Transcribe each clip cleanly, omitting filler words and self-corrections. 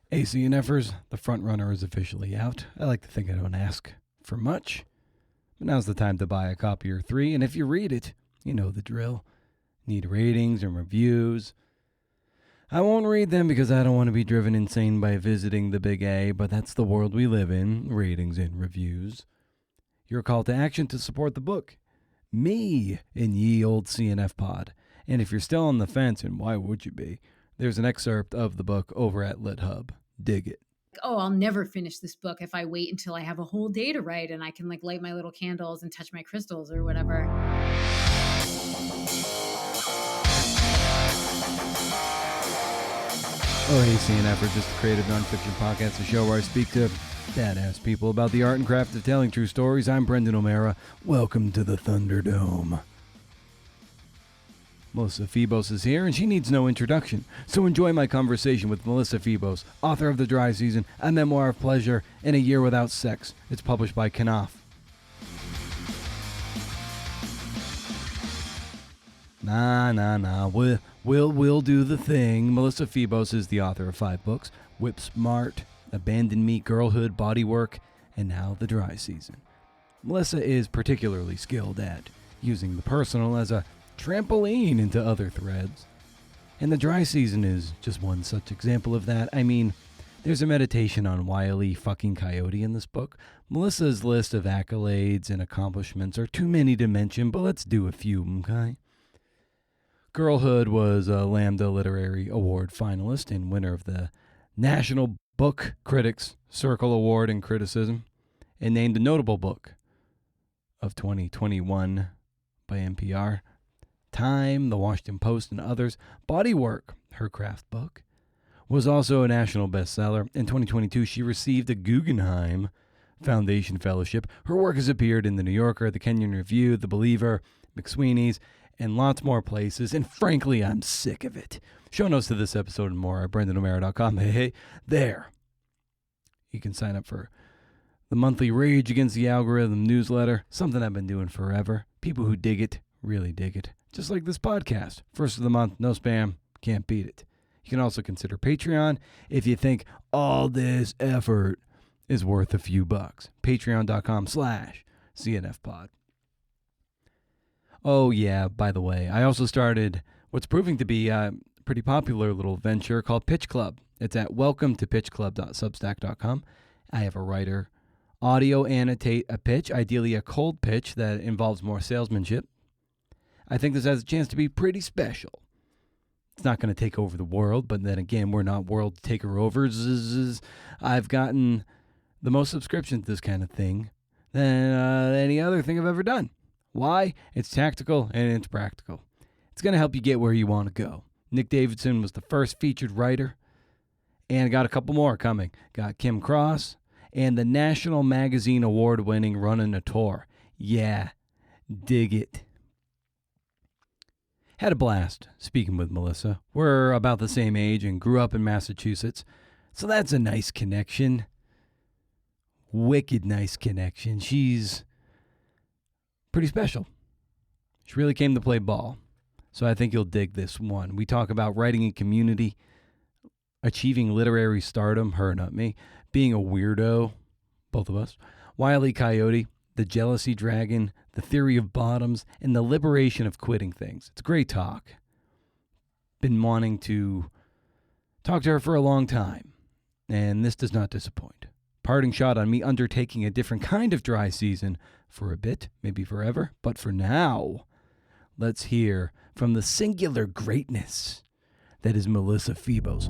ACNFers, the front runner is officially out. I like to think I don't ask for much, but now's the time to buy a copy or three, and if you read it, you know the drill. Need ratings and reviews. I won't read them because I don't want to be driven insane by visiting the big A, but that's the world we live in, ratings and reviews. Your call to action to support the book. Me in ye old CNF pod. And if you're still on the fence, and why would you be, there's an excerpt of the book over at LitHub. Dig it. Oh, I'll never finish this book if I wait until I have a whole day to write and I can light my little candles and touch my crystals or whatever. Oh, hey, CNF, or just a creative nonfiction podcast, a show where I speak to badass people about the art and craft of telling true stories. I'm Brendan O'Mara. Welcome to the Thunderdome. Melissa Febos is here, and she needs no introduction. So enjoy my conversation with Melissa Febos, author of The Dry Season, A Memoir of Pleasure, and A Year Without Sex. It's published by Knopf. Nah. We'll do the thing. Melissa Febos is the author of 5 books: Whip Smart, Abandoned Me, Girlhood, Bodywork, and now The Dry Season. Melissa is particularly skilled at using the personal as a trampoline into other threads. And The Dry Season is just one such example of that. I mean, there's a meditation on Wile E fucking Coyote in this book. Melissa's list of accolades and accomplishments are too many to mention, but let's do a few, okay? Girlhood was a Lambda Literary Award finalist and winner of the National Book Critics Circle Award in Criticism, and named a notable book of 2021 by NPR, Time, The Washington Post, and others. Bodywork, her craft book, was also a national bestseller. In 2022, she received a Guggenheim Foundation Fellowship. Her work has appeared in The New Yorker, The Kenyon Review, The Believer, McSweeney's, and lots more places, and frankly, I'm sick of it. Show notes to this episode and more at BrendanO'Mara.com. Hey, there. You can sign up for the monthly Rage Against the Algorithm newsletter, something I've been doing forever. People who dig it really dig it. Just like this podcast. First of the month, no spam, can't beat it. You can also consider Patreon if you think all this effort is worth a few bucks. Patreon.com/CNFpod. Oh, yeah, by the way, I also started what's proving to be a pretty popular little venture called Pitch Club. It's at welcometopitchclub.substack.com. I have a writer audio annotate a pitch, ideally a cold pitch that involves more salesmanship. I think this has a chance to be pretty special. It's not going to take over the world, but then again, we're not world taker-overs. I've gotten the most subscriptions to this kind of thing than any other thing I've ever done. Why? It's tactical and it's practical. It's going to help you get where you want to go. Nick Davidson was the first featured writer, and got a couple more coming. Got Kim Cross and the National Magazine Award-winning Runnin' a Tour. Yeah, dig it. Had a blast speaking with Melissa. We're about the same age and grew up in Massachusetts, so that's a nice connection. Wicked nice connection. She's pretty special. She really came to play ball. So I think you'll dig this one. We talk about writing in community, achieving literary stardom, her, not me, being a weirdo, both of us, Wile E. Coyote, the jealousy dragon, the theory of bottoms, and the liberation of quitting things. It's great talk. Been wanting to talk to her for a long time, and this does not disappoint. Parting shot on me undertaking a different kind of dry season for a bit, maybe forever, but for now, let's hear from the singular greatness that is Melissa Febos.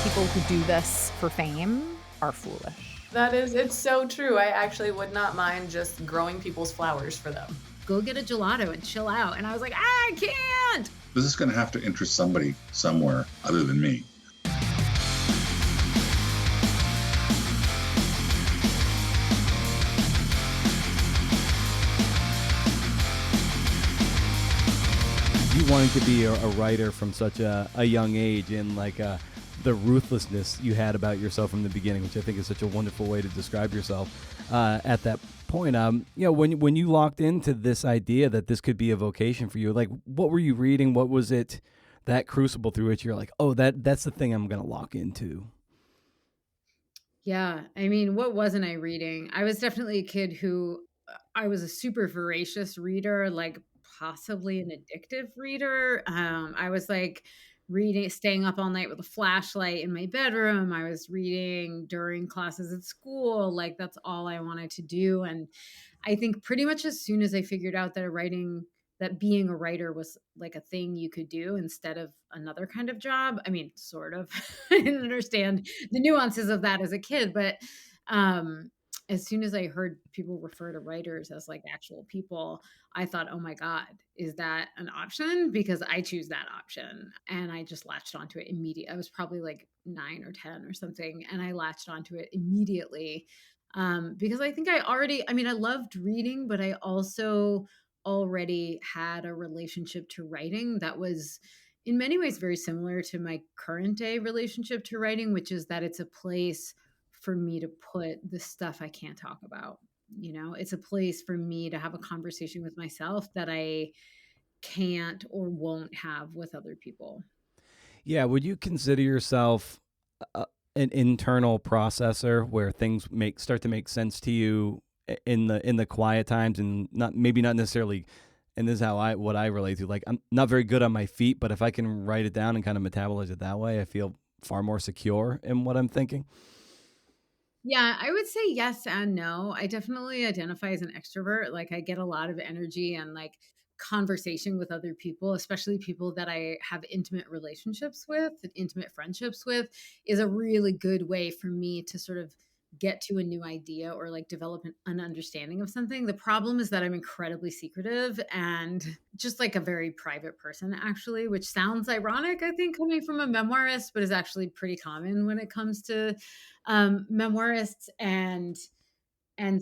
People who do this for fame are foolish. It's so true. I actually would not mind just growing people's flowers for them. Go get a gelato and chill out. And I was like, I can't. This is going to have to interest somebody somewhere other than me. You wanting to be a writer from such a young age, and the ruthlessness you had about yourself from the beginning, which I think is such a wonderful way to describe yourself at that point, when you locked into this idea that this could be a vocation for you, like, what were you reading? What was it, that crucible through which you're like, oh, that's the thing I'm gonna lock into? Yeah, I mean, what wasn't I reading? I was definitely a kid who I was a super voracious reader, like possibly an addictive reader. I was like reading, staying up all night with a flashlight in my bedroom. I was reading during classes at school. Like that's all I wanted to do. And I think pretty much as soon as I figured out that being a writer was like a thing you could do instead of another kind of job. I mean, sort of. I didn't understand the nuances of that as a kid, but um as soon as I heard people refer to writers as like actual people, I thought, oh my God, is that an option? Because I choose that option. And I just latched onto it immediately. I was probably like 9 or 10 or something. And I latched onto it immediately because I think I mean, I loved reading, but I also already had a relationship to writing that was in many ways very similar to my current day relationship to writing, which is that it's a place for me to put the stuff I can't talk about. You know, it's a place for me to have a conversation with myself that I can't or won't have with other people. Yeah, would you consider yourself uh, an internal processor where things start to make sense to you in the quiet times, and not necessarily, and this is what I relate to. Like, I'm not very good on my feet, but if I can write it down and kind of metabolize it that way, I feel far more secure in what I'm thinking. Yeah, I would say yes and no. I definitely identify as an extrovert. Like I get a lot of energy and like conversation with other people, especially people that I have intimate relationships with, intimate friendships with, is a really good way for me to sort of get to a new idea or like develop an understanding of something. The problem is that I'm incredibly secretive and just like a very private person, actually, which sounds ironic, I think, coming from a memoirist, but is actually pretty common when it comes to memoirists. And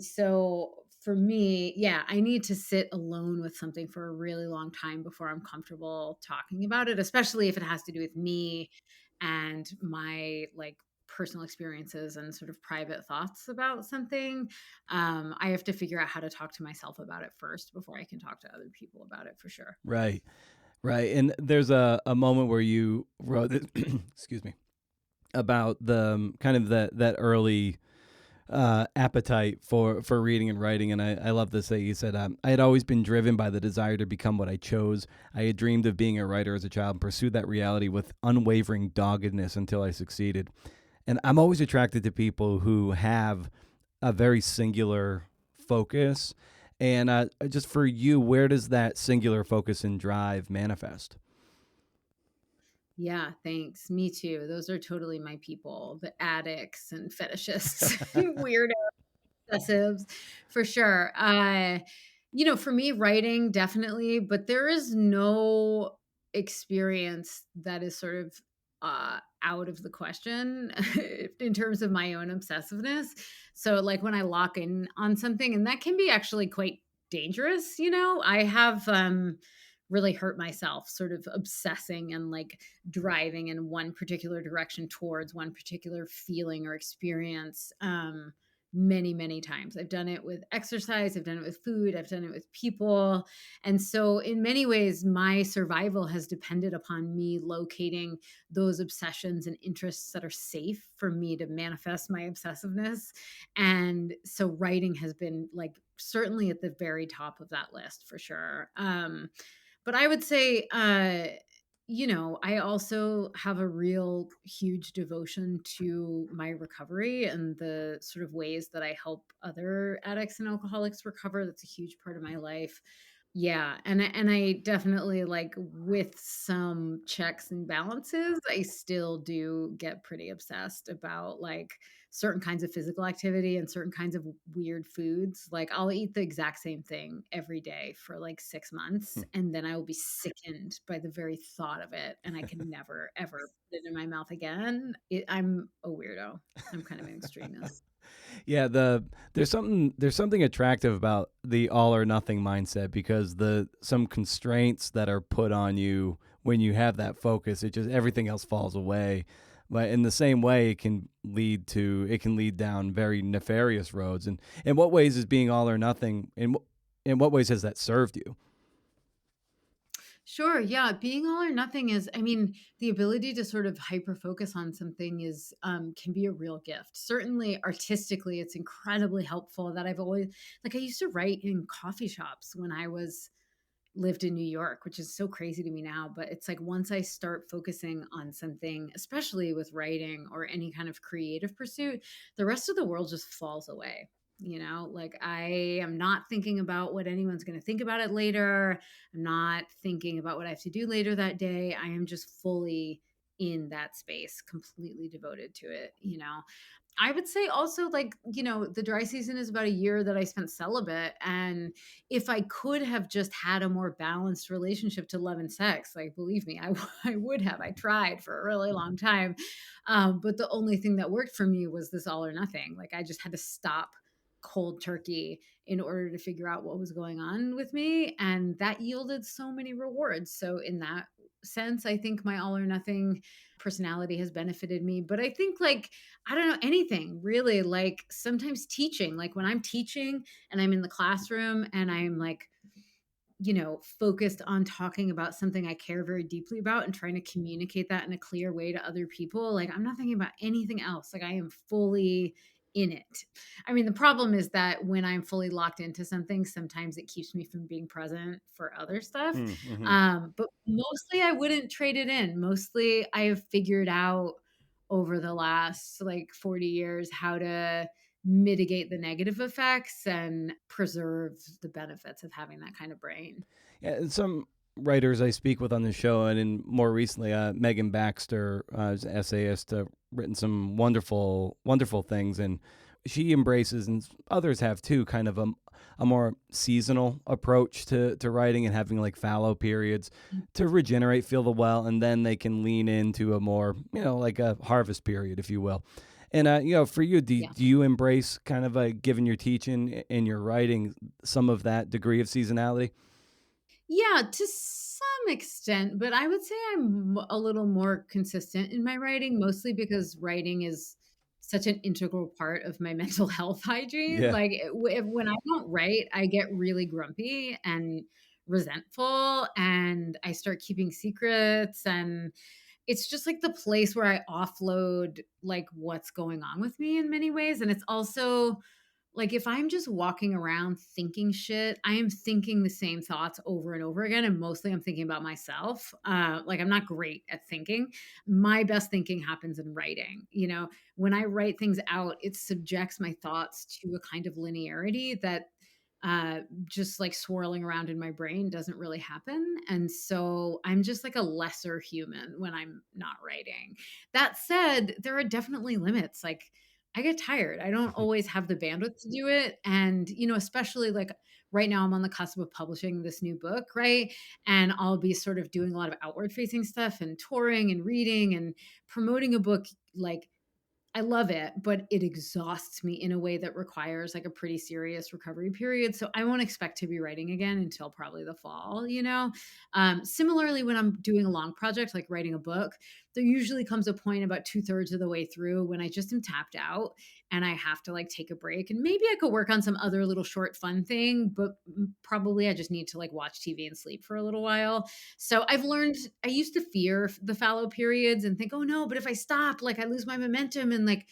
so for me, yeah, I need to sit alone with something for a really long time before I'm comfortable talking about it, especially if it has to do with me and my like personal experiences and sort of private thoughts about something. I have to figure out how to talk to myself about it first before I can talk to other people about it for sure. Right, right. And there's a moment where you wrote it, excuse me, about the kind of that early appetite for reading and writing. And I love this that you said, I had always been driven by the desire to become what I chose. I had dreamed of being a writer as a child and pursued that reality with unwavering doggedness until I succeeded. And I'm always attracted to people who have a very singular focus. And just for you, where does that singular focus and drive manifest? Yeah, thanks. Me too. Those are totally my people, the addicts and fetishists, weirdo obsessives, for sure. For me, writing definitely, but there is no experience that is sort of out of the question in terms of my own obsessiveness. So, like when I lock in on something, and that can be actually quite dangerous, I have really hurt myself sort of obsessing and like driving in one particular direction towards one particular feeling or experience. Many, many times. I've done it with exercise, I've done it with food, I've done it with people. And so, in many ways, my survival has depended upon me locating those obsessions and interests that are safe for me to manifest my obsessiveness. And so, writing has been like certainly at the very top of that list for sure. But I would say, I also have a real huge devotion to my recovery and the sort of ways that I help other addicts and alcoholics recover. That's a huge part of my life. Yeah, and I definitely like with some checks and balances, I still do get pretty obsessed about like certain kinds of physical activity and certain kinds of weird foods. Like I'll eat the exact same thing every day for like 6 months and then I will be sickened by the very thought of it and I can never ever put it in my mouth again. I'm a weirdo. I'm kind of an extremist. Yeah, there's something attractive about the all or nothing mindset, because some constraints that are put on you when you have that focus, it just everything else falls away. Like in the same way, it can lead down very nefarious roads. And in what ways is being all or nothing? In what ways has that served you? Sure. Yeah. Being all or nothing is, I mean, the ability to sort of hyper focus on something is, can be a real gift. Certainly artistically, it's incredibly helpful that I've always, like, I used to write in coffee shops when I lived in New York, which is so crazy to me now. But it's like once I start focusing on something, especially with writing or any kind of creative pursuit, the rest of the world just falls away. Like I am not thinking about what anyone's going to think about it later. I'm not thinking about what I have to do later that day. I am just fully in that space, completely devoted to it. I would say also, like, the dry season is about a year that I spent celibate. And if I could have just had a more balanced relationship to love and sex, like, believe me, I would have. I tried for a really long time. But the only thing that worked for me was this all or nothing. Like, I just had to stop cold turkey in order to figure out what was going on with me. And that yielded so many rewards. So, in that sense, I think my all or nothing personality has benefited me. But I think, like, I don't know, anything really, like sometimes teaching, like when I'm teaching and I'm in the classroom and I'm like, focused on talking about something I care very deeply about and trying to communicate that in a clear way to other people. Like, I'm not thinking about anything else. Like, I am fully in it. I mean, the problem is that when I'm fully locked into something, sometimes it keeps me from being present for other stuff. Mm-hmm. But mostly I wouldn't trade it in. Mostly I have figured out over the last like 40 years how to mitigate the negative effects and preserve the benefits of having that kind of brain. Yeah, and some writers I speak with on the show, and in more recently, Megan Baxter, is an essayist, written some wonderful, wonderful things, and she embraces, and others have too, kind of a more seasonal approach to writing and having like fallow periods to regenerate, feel the well, and then they can lean into a more, like a harvest period, if you will. And for you, Yeah. do you embrace kind of given your teaching and your writing some of that degree of seasonality? Yeah, to some extent, but I would say I'm a little more consistent in my writing, mostly because writing is such an integral part of my mental health hygiene. Yeah. Like, when I don't write, I get really grumpy and resentful, and I start keeping secrets. And it's just like the place where I offload like what's going on with me in many ways. And it's also like if I'm just walking around thinking shit, I am thinking the same thoughts over and over again. And mostly I'm thinking about myself. Like I'm not great at thinking. My best thinking happens in writing. When I write things out, it subjects my thoughts to a kind of linearity that just like swirling around in my brain doesn't really happen. And so I'm just like a lesser human when I'm not writing. That said, there are definitely limits. Like, I get tired. I don't always have the bandwidth to do it. And, especially like right now, I'm on the cusp of publishing this new book, right? And I'll be sort of doing a lot of outward facing stuff and touring and reading and promoting a book. Like, I love it, but it exhausts me in a way that requires like a pretty serious recovery period. So I won't expect to be writing again until probably the fall. Similarly, when I'm doing a long project, like writing a book, there usually comes a point about 2/3 of the way through when I just am tapped out and I have to like take a break. And maybe I could work on some other little short fun thing, but probably I just need to like watch TV and sleep for a little while. So I've learned, I used to fear the fallow periods and think, oh no, but if I stop, like I lose my momentum and like,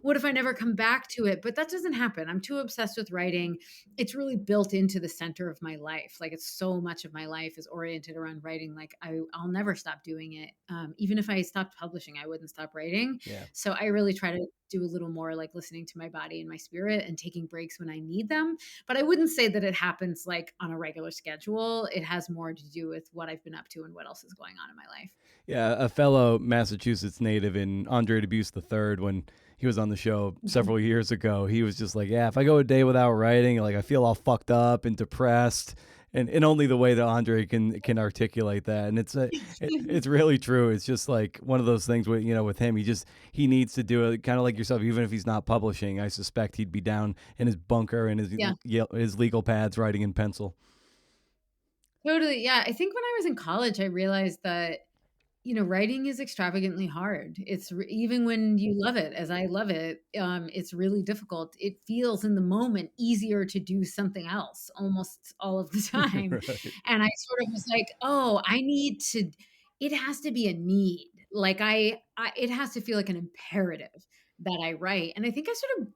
what if I never come back to it? But that doesn't happen. I'm too obsessed with writing. It's really built into the center of my life. Like it's so much of my life is oriented around writing. Like I'll never stop doing it. Even if I stopped publishing, I wouldn't stop writing. Yeah. So I really try to do a little more like listening to my body and my spirit and taking breaks when I need them. But I wouldn't say that it happens like on a regular schedule. It has more to do with what I've been up to and what else is going on in my life. Yeah, a fellow Massachusetts native in Andre Dubus III, when he was on the show several years ago, he was just like, yeah, if I go a day without writing, like I feel all fucked up and depressed. And only the way that Andre can articulate that. And it's really true. It's just like one of those things with, with him, he needs to do it kind of like yourself, even if he's not publishing. I suspect he'd be down in his bunker and his legal pads writing in pencil. Totally. Yeah. I think when I was in college, I realized that writing is extravagantly hard. Even when you love it, as I love it, it's really difficult. It feels in the moment easier to do something else almost all of the time. Right. And I sort of was like, oh, it has to be a need. Like it has to feel like an imperative that I write. And I think I sort of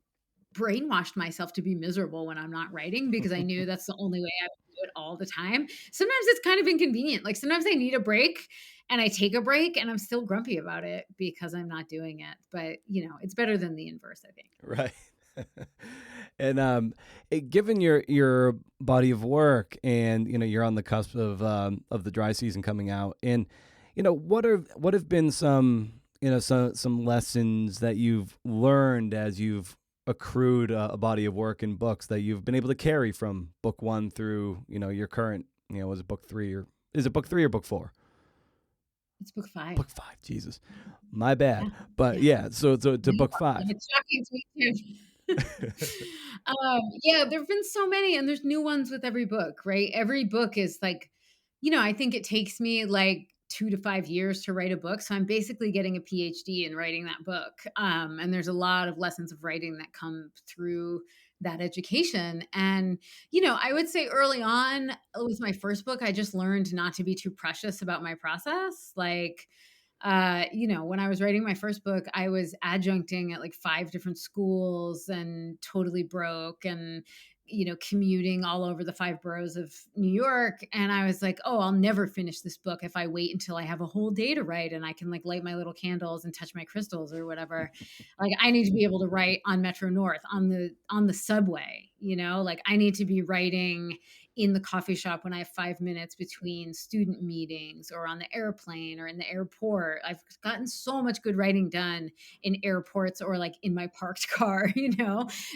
brainwashed myself to be miserable when I'm not writing because I knew that's the only way I would do it all the time. Sometimes it's kind of inconvenient. Like sometimes I need a break and I take a break and I'm still grumpy about it because I'm not doing it. But, it's better than the inverse, I think. Right. And given your body of work, and you're on the cusp of the dry season coming out, and what have been some some lessons that you've learned as you've accrued a body of work in books that you've been able to carry from book one through your current, was it book three, or is it book three or book four? It's book 5. Book 5, Jesus, my bad. Yeah. But yeah, so to book 5. It's shocking to me too. Yeah, there've been so many, and there's new ones with every book, right? Every book is like, I think it takes me like 2 to 5 years to write a book. So I'm basically getting a PhD in writing that book. And there's a lot of lessons of writing that come through that education. And, I would say early on with my first book, I just learned not to be too precious about my process. Like, when I was writing my first book, I was adjuncting at like 5 different schools and totally broke and, commuting all over the 5 boroughs of New York. And I was like, oh, I'll never finish this book if I wait until I have a whole day to write and I can like light my little candles and touch my crystals or whatever. Like I need to be able to write on Metro North, on the subway, like I need to be writing in the coffee shop when I have 5 minutes between student meetings or on the airplane or in the airport. I've gotten so much good writing done in airports or like in my parked car,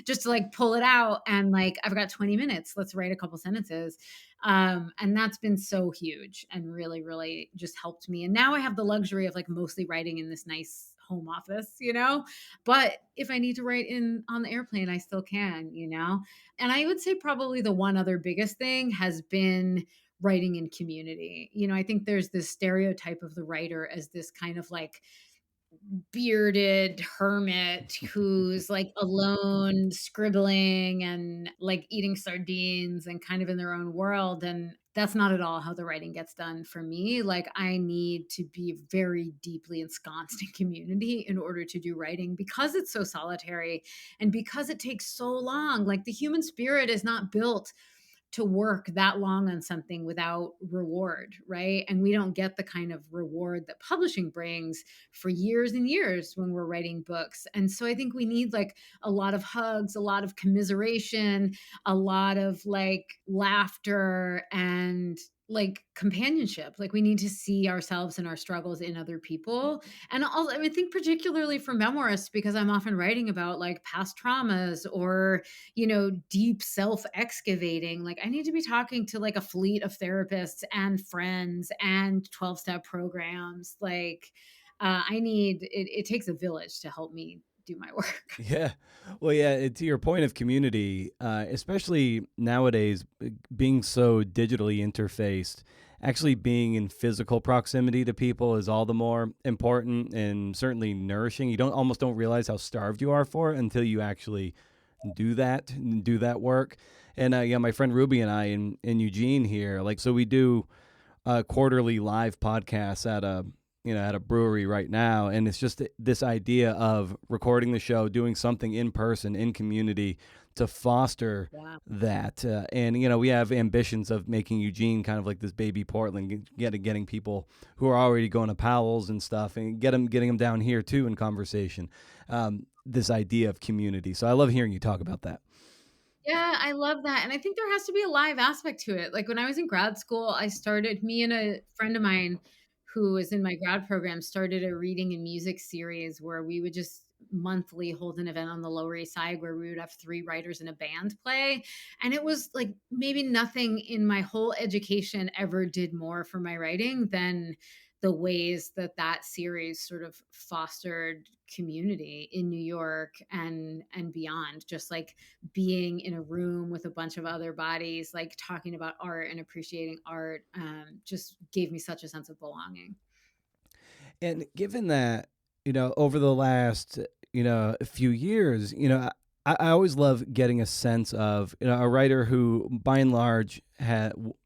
just to like pull it out and like, I've got 20 minutes. Let's write a couple sentences. And that's been so huge and really, really just helped me. And now I have the luxury of like mostly writing in this nice home office, but if I need to write on the airplane, I still can, And I would say probably the one other biggest thing has been writing in community. I think there's this stereotype of the writer as this kind of like bearded hermit who's like alone scribbling and like eating sardines and kind of in their own world. And that's not at all how the writing gets done for me. Like I need to be very deeply ensconced in community in order to do writing because it's so solitary and because it takes so long. Like the human spirit is not built to work that long on something without reward, right? And we don't get the kind of reward that publishing brings for years and years when we're writing books. And so I think we need like a lot of hugs, a lot of commiseration, a lot of like laughter and like companionship. Like we need to see ourselves and our struggles in other people. And also, I think particularly for memoirists, because I'm often writing about like past traumas or deep self excavating. Like I need to be talking to like a fleet of therapists and friends and 12-step programs. Like it takes a village to help me do my work. Yeah. Well, yeah, to your point of community, especially nowadays, being so digitally interfaced, actually being in physical proximity to people is all the more important and certainly nourishing. You almost don't realize how starved you are for it until you actually do that work. And my friend Ruby and I in Eugene here, like, so we do quarterly live podcasts at a brewery right now, and it's just this idea of recording the show, doing something in person, in community, to foster that. And we have ambitions of making Eugene kind of like this baby Portland, getting people who are already going to Powell's and stuff, and getting them down here too in conversation. This idea of community. So I love hearing you talk about that. Yeah, I love that. And I think there has to be a live aspect to it. Like when I was in grad school, me and a friend of mine who was in my grad program started a reading and music series where we would just monthly hold an event on the Lower East Side where we would have 3 writers in a band play. And it was like maybe nothing in my whole education ever did more for my writing than the ways that series sort of fostered community in New York and beyond. Just like being in a room with a bunch of other bodies, like talking about art and appreciating art, just gave me such a sense of belonging. And given that, over the last, few years, I always love getting a sense of, a writer who, by and large,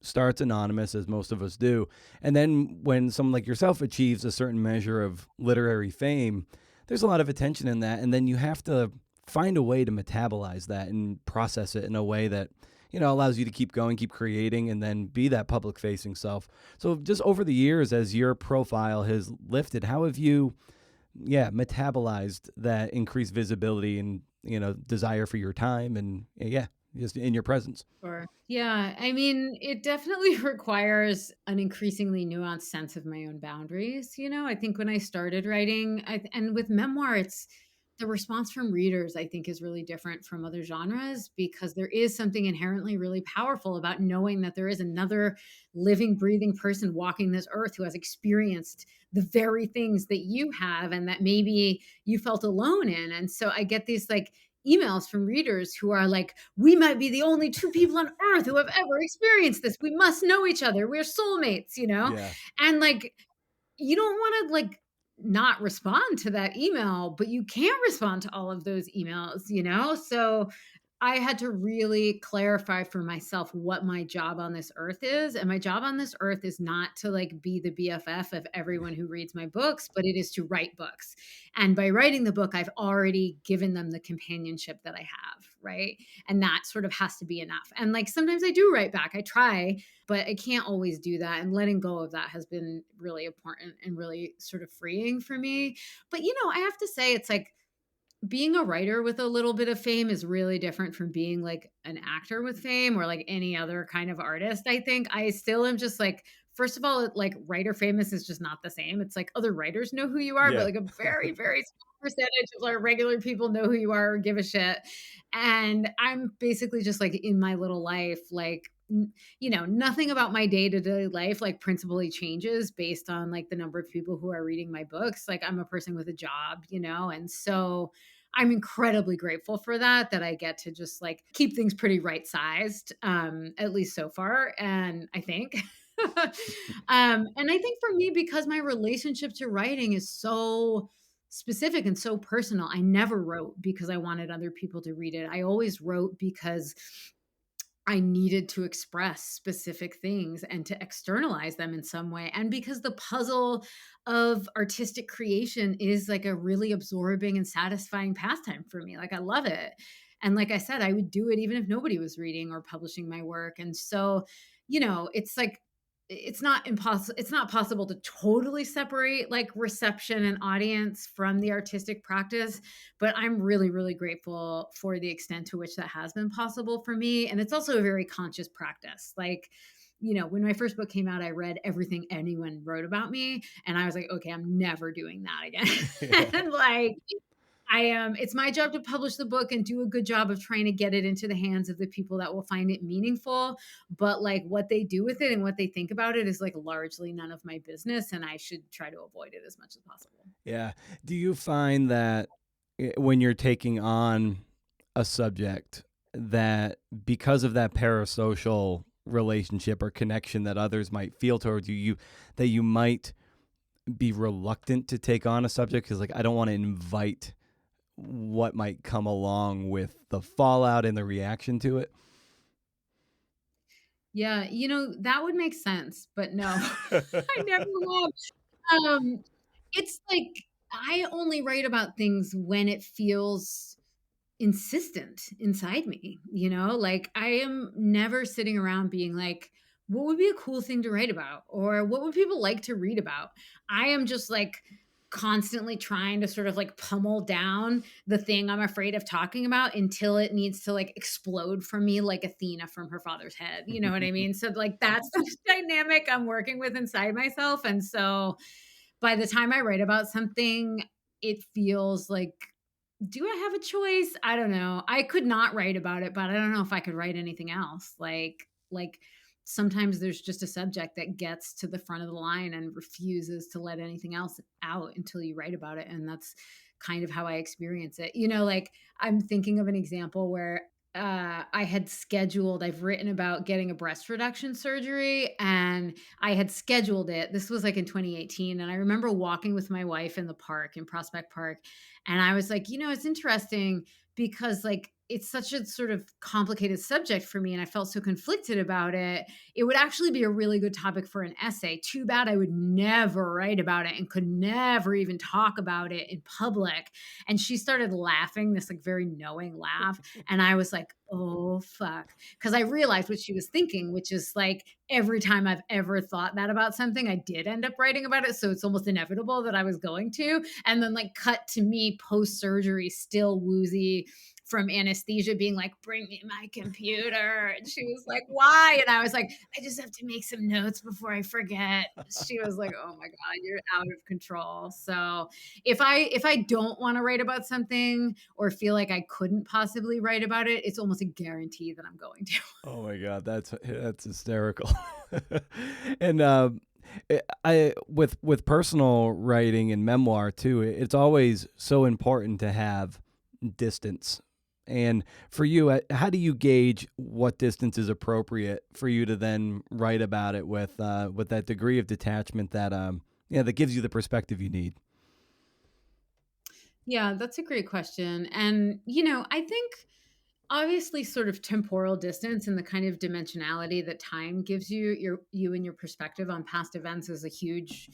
starts anonymous, as most of us do. And then when someone like yourself achieves a certain measure of literary fame, there's a lot of attention in that. And then you have to find a way to metabolize that and process it in a way that, allows you to keep going, keep creating, and then be that public facing self. So just over the years, as your profile has lifted, how have you, metabolized that increased visibility and, desire for your time and, just in your presence? Sure. Yeah. I mean, it definitely requires an increasingly nuanced sense of my own boundaries. I think when I started writing, and with memoir, it's the response from readers, I think, is really different from other genres because there is something inherently really powerful about knowing that there is another living, breathing person walking this earth who has experienced the very things that you have and that maybe you felt alone in. And so I get these like emails from readers who are like, we might be the only two people on earth who have ever experienced this. We must know each other. We're soulmates. Yeah. And like, you don't want to like not respond to that email, but you can't respond to all of those emails. So I had to really clarify for myself what my job on this earth is. And my job on this earth is not to like be the BFF of everyone who reads my books, but it is to write books. And by writing the book, I've already given them the companionship that I have, right? And that sort of has to be enough. And like sometimes I do write back, I try, but I can't always do that. And letting go of that has been really important and really sort of freeing for me. But, I have to say, it's like, being a writer with a little bit of fame is really different from being like an actor with fame or like any other kind of artist. I think I still am just like, first of all, like writer famous is just not the same. It's like other writers know who you are, but Yeah. like a very, very small percentage of like regular people know who you are or give a shit. And I'm basically just like in my little life, like, nothing about my day-to-day life like principally changes based on like the number of people who are reading my books. Like I'm a person with a job. And so I'm incredibly grateful for that I get to just like keep things pretty right sized, at least so far. And I think, and I think for me, because my relationship to writing is so specific and so personal, I never wrote because I wanted other people to read it. I always wrote because I needed to express specific things and to externalize them in some way. And because the puzzle of artistic creation is like a really absorbing and satisfying pastime for me. Like I love it. And like I said, I would do it even if nobody was reading or publishing my work. And so, it's like it's not possible to totally separate like reception and audience from the artistic practice, but I'm really, really grateful for the extent to which that has been possible for me. And it's also a very conscious practice. Like, when my first book came out, I read everything anyone wrote about me. And I was like, okay, I'm never doing that again. And like, it's my job to publish the book and do a good job of trying to get it into the hands of the people that will find it meaningful. But like what they do with it and what they think about it is like largely none of my business. And I should try to avoid it as much as possible. Yeah. Do you find that when you're taking on a subject that because of that parasocial relationship or connection that others might feel towards you, that you might be reluctant to take on a subject because like I don't want to invite what might come along with the fallout and the reaction to it? Yeah, that would make sense, but no, I never have. It's like I only write about things when it feels insistent inside me. Like I am never sitting around being like, what would be a cool thing to write about? Or what would people like to read about? I am just like constantly trying to sort of like pummel down the thing I'm afraid of talking about until it needs to like explode from me like Athena from her father's head. You know what I mean? So like that's the dynamic I'm working with inside myself. And so by the time I write about something, it feels like, do I have a choice? I don't know. I could not write about it, but I don't know if I could write anything else. Like sometimes there's just a subject that gets to the front of the line and refuses to let anything else out until you write about it. And that's kind of how I experience it. Like I'm thinking of an example where I've written about getting a breast reduction surgery, and I had scheduled it. This was like in 2018. And I remember walking with my wife in the park in Prospect Park. And I was like, it's interesting because like it's such a sort of complicated subject for me. And I felt so conflicted about it. It would actually be a really good topic for an essay. Too bad I would never write about it and could never even talk about it in public. And she started laughing, this like very knowing laugh. And I was like, oh, fuck. Because I realized what she was thinking, which is like every time I've ever thought that about something, I did end up writing about it. So it's almost inevitable that I was going to. And then, like, cut to me post surgery, still woozy from anesthesia, being like, bring me my computer. And she was like, why? And I was like, I just have to make some notes before I forget. She was like, oh my God, you're out of control. So if I don't want to write about something or feel like I couldn't possibly write about it, it's almost a guarantee that I'm going to. Oh my God, that's hysterical. And I with personal writing and memoir too, it's always so important to have distance. And for you, how do you gauge what distance is appropriate for you to then write about it with that degree of detachment that that gives you the perspective you need? Yeah, that's a great question. And, I think obviously sort of temporal distance and the kind of dimensionality that time gives you and your perspective on past events is a hugely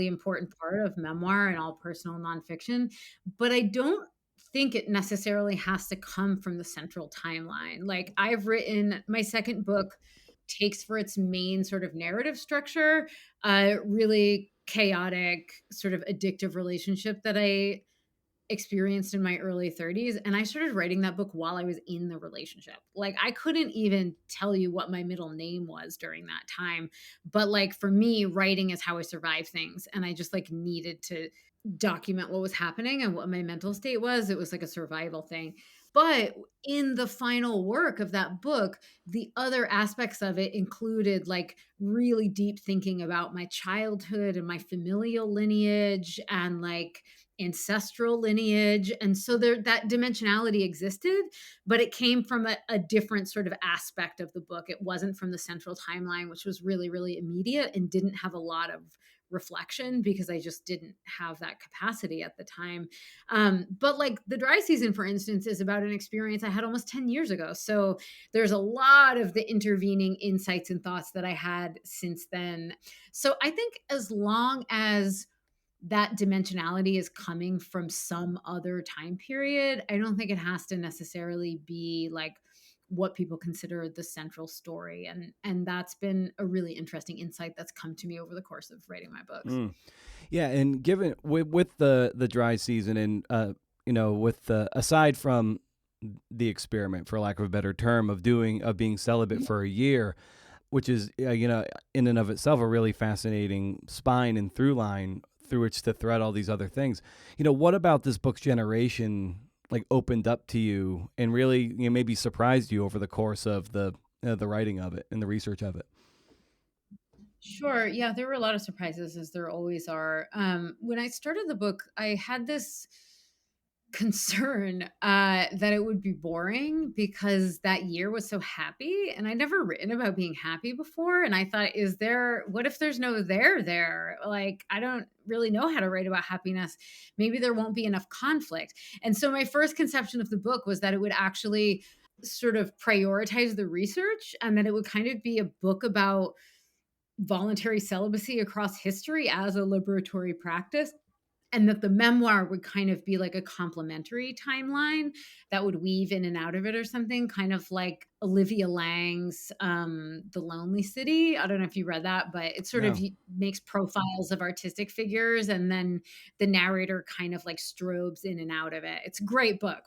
important part of memoir and all personal nonfiction. But I don't think it necessarily has to come from the central timeline. Like, I've written my second book takes for its main sort of narrative structure a really chaotic, sort of addictive relationship that I experienced in my early 30s, and I started writing that book while I was in the relationship. Like, I couldn't even tell you what my middle name was during that time, but like for me, writing is how I survive things, and I just like needed to document what was happening and what my mental state was. It was like a survival thing. But in the final work of that book, the other aspects of it included like really deep thinking about my childhood and my familial lineage and like ancestral lineage. And so there, that dimensionality existed, but it came from a different sort of aspect of the book. It wasn't from the central timeline, which was really, really immediate and didn't have a lot of reflection because I just didn't have that capacity at the time. But like the dry season, for instance, is about an experience I had almost 10 years ago. So there's a lot of the intervening insights and thoughts that I had since then. So I think as long as that dimensionality is coming from some other time period, I don't think it has to necessarily be like what people consider the central story. And that's been a really interesting insight that's come to me over the course of writing my books. Yeah, and given with the dry season and with the aside from the experiment, for lack of a better term, of being celibate for a year, which is in and of itself a really fascinating spine and through line through which to thread all these other things. What about this book's generation like opened up to you and really maybe surprised you over the course of the writing of it and the research of it? Sure. Yeah, there were a lot of surprises, as there always are. When I started the book, I had this concern that it would be boring because that year was so happy, and I'd never written about being happy before. And I thought, what if there's no there? Like, I don't really know how to write about happiness. Maybe there won't be enough conflict. And so my first conception of the book was that it would actually sort of prioritize the research and that it would kind of be a book about voluntary celibacy across history as a liberatory practice, and that the memoir would kind of be like a complementary timeline that would weave in and out of it or something, kind of like Olivia Lang's The Lonely City. I don't know if you read that, but it sort of makes profiles of artistic figures, and then the narrator kind of like strobes in and out of it. It's a great book,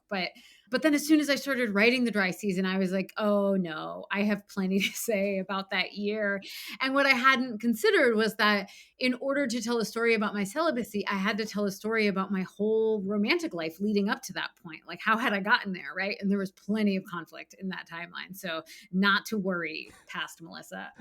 but then as soon as I started writing The Dry Season, I was like, oh no, I have plenty to say about that year. And what I hadn't considered was that in order to tell a story about my celibacy, I had to tell a story about my whole romantic life leading up to that point. Like, how had I gotten there, right? And there was plenty of conflict in that timeline. So not to worry, past Melissa.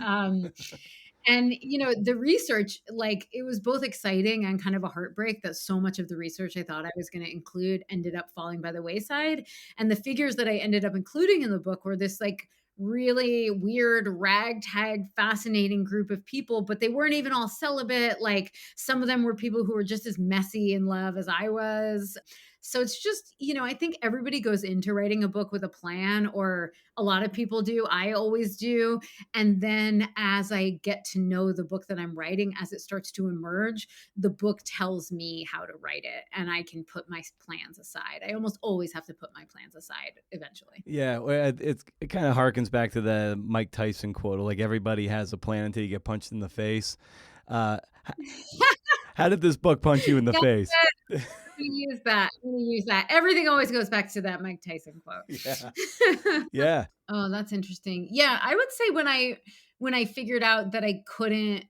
And, the research, like, it was both exciting and kind of a heartbreak that so much of the research I thought I was going to include ended up falling by the wayside. And the figures that I ended up including in the book were this, like, really weird, ragtag, fascinating group of people, but they weren't even all celibate. Like, some of them were people who were just as messy in love as I was. So it's just, I think everybody goes into writing a book with a plan, or a lot of people do. I always do. And then as I get to know the book that I'm writing, as it starts to emerge, the book tells me how to write it, and I can put my plans aside. I almost always have to put my plans aside eventually. Yeah, well, it kind of harkens back to the Mike Tyson quote, like everybody has a plan until you get punched in the face. How did this book punch you in the face? I'm gonna use that. Everything always goes back to that Mike Tyson quote. Yeah. Yeah. Oh, that's interesting. Yeah, I would say when I figured out that I couldn't,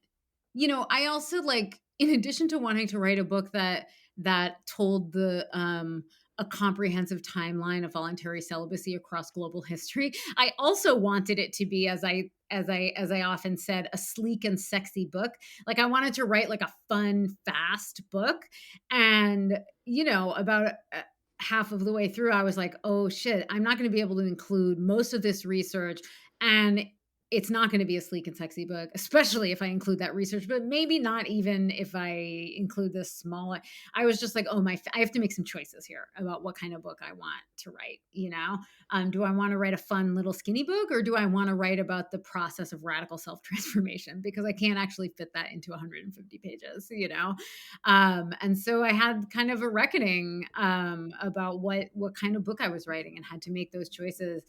I also, like, in addition to wanting to write a book that told a comprehensive timeline of voluntary celibacy across global history, I also wanted it to be, as I often said, a sleek and sexy book. Like, I wanted to write like a fun, fast book. And, about half of the way through, I was like, oh shit, I'm not going to be able to include most of this research. And it's not going to be a sleek and sexy book, especially if I include that research, but maybe not even if I include this small. I was just like, oh, I have to make some choices here about what kind of book I want to write. Do I want to write a fun little skinny book, or do I want to write about the process of radical self-transformation? Because I can't actually fit that into 150 pages, And so I had kind of a reckoning about what kind of book I was writing, and had to make those choices.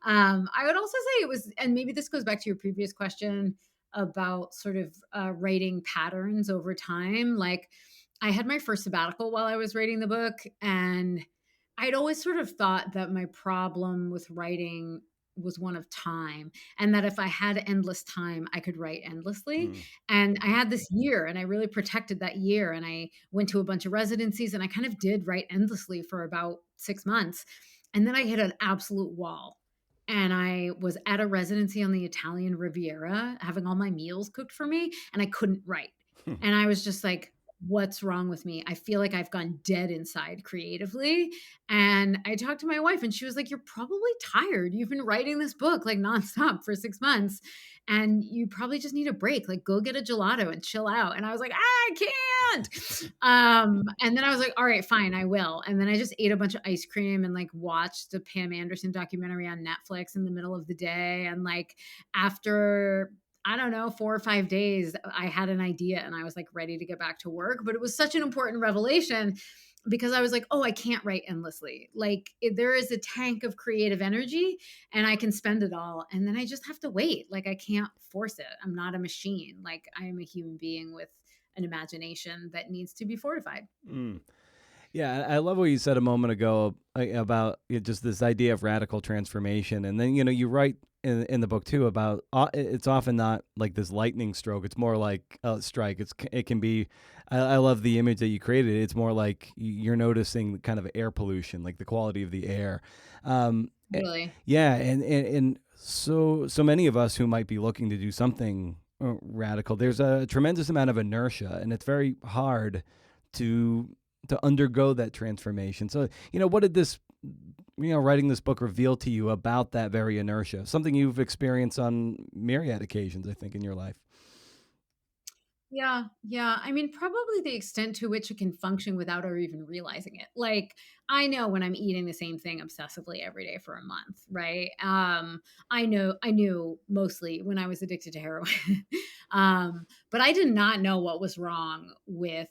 I would also say it was, and maybe this goes back to your previous question about sort of writing patterns over time. Like, I had my first sabbatical while I was writing the book, and I'd always sort of thought that my problem with writing was one of time, and that if I had endless time, I could write endlessly. And I had this year, and I really protected that year, and I went to a bunch of residencies, and I kind of did write endlessly for about 6 months. And then I hit an absolute wall. And I was at a residency on the Italian Riviera having all my meals cooked for me, and I couldn't write. And I was just like, what's wrong with me? I feel like I've gone dead inside creatively. And I talked to my wife, and she was like, you're probably tired. You've been writing this book like nonstop for 6 months, and you probably just need a break. Like, go get a gelato and chill out. And I was like, I can't. And then I was like, all right, fine, I will. And then I just ate a bunch of ice cream and, like, watched the Pam Anderson documentary on Netflix in the middle of the day. And, like, after, I don't know, 4 or 5 days, I had an idea, and I was, like, ready to get back to work. But it was such an important revelation, because I was like, oh, I can't write endlessly. Like, there is a tank of creative energy, and I can spend it all. And then I just have to wait. Like, I can't force it. I'm not a machine. Like, I am a human being with an imagination that needs to be fortified. Yeah, I love what you said a moment ago about just this idea of radical transformation. And then, you write in the book too about it's often not like this lightning stroke. It's more like a strike. It can be. I love the image that you created. It's more like you're noticing kind of air pollution, like the quality of the air. Really? Yeah, and so many of us who might be looking to do something radical, there's a tremendous amount of inertia, and it's very hard to undergo that transformation. So, what did this, writing this book reveal to you about that very inertia? Something you've experienced on myriad occasions, I think, in your life. Yeah. Yeah. I mean, probably the extent to which it can function without her even realizing it. Like, I know when I'm eating the same thing obsessively every day for a month, right? I knew mostly when I was addicted to heroin. But I did not know what was wrong with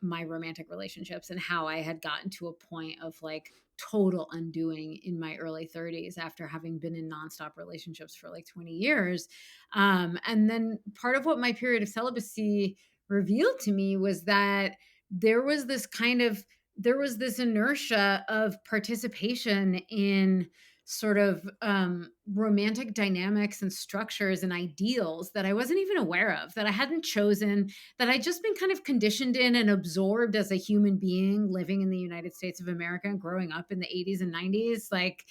my romantic relationships, and how I had gotten to a point of, like, total undoing in my early 30s after having been in nonstop relationships for like 20 years. And then part of what my period of celibacy revealed to me was that there was this inertia of participation in sort of romantic dynamics and structures and ideals that I wasn't even aware of, that I hadn't chosen, that I'd just been kind of conditioned in and absorbed as a human being living in the United States of America and growing up in the 80s and 90s. Like,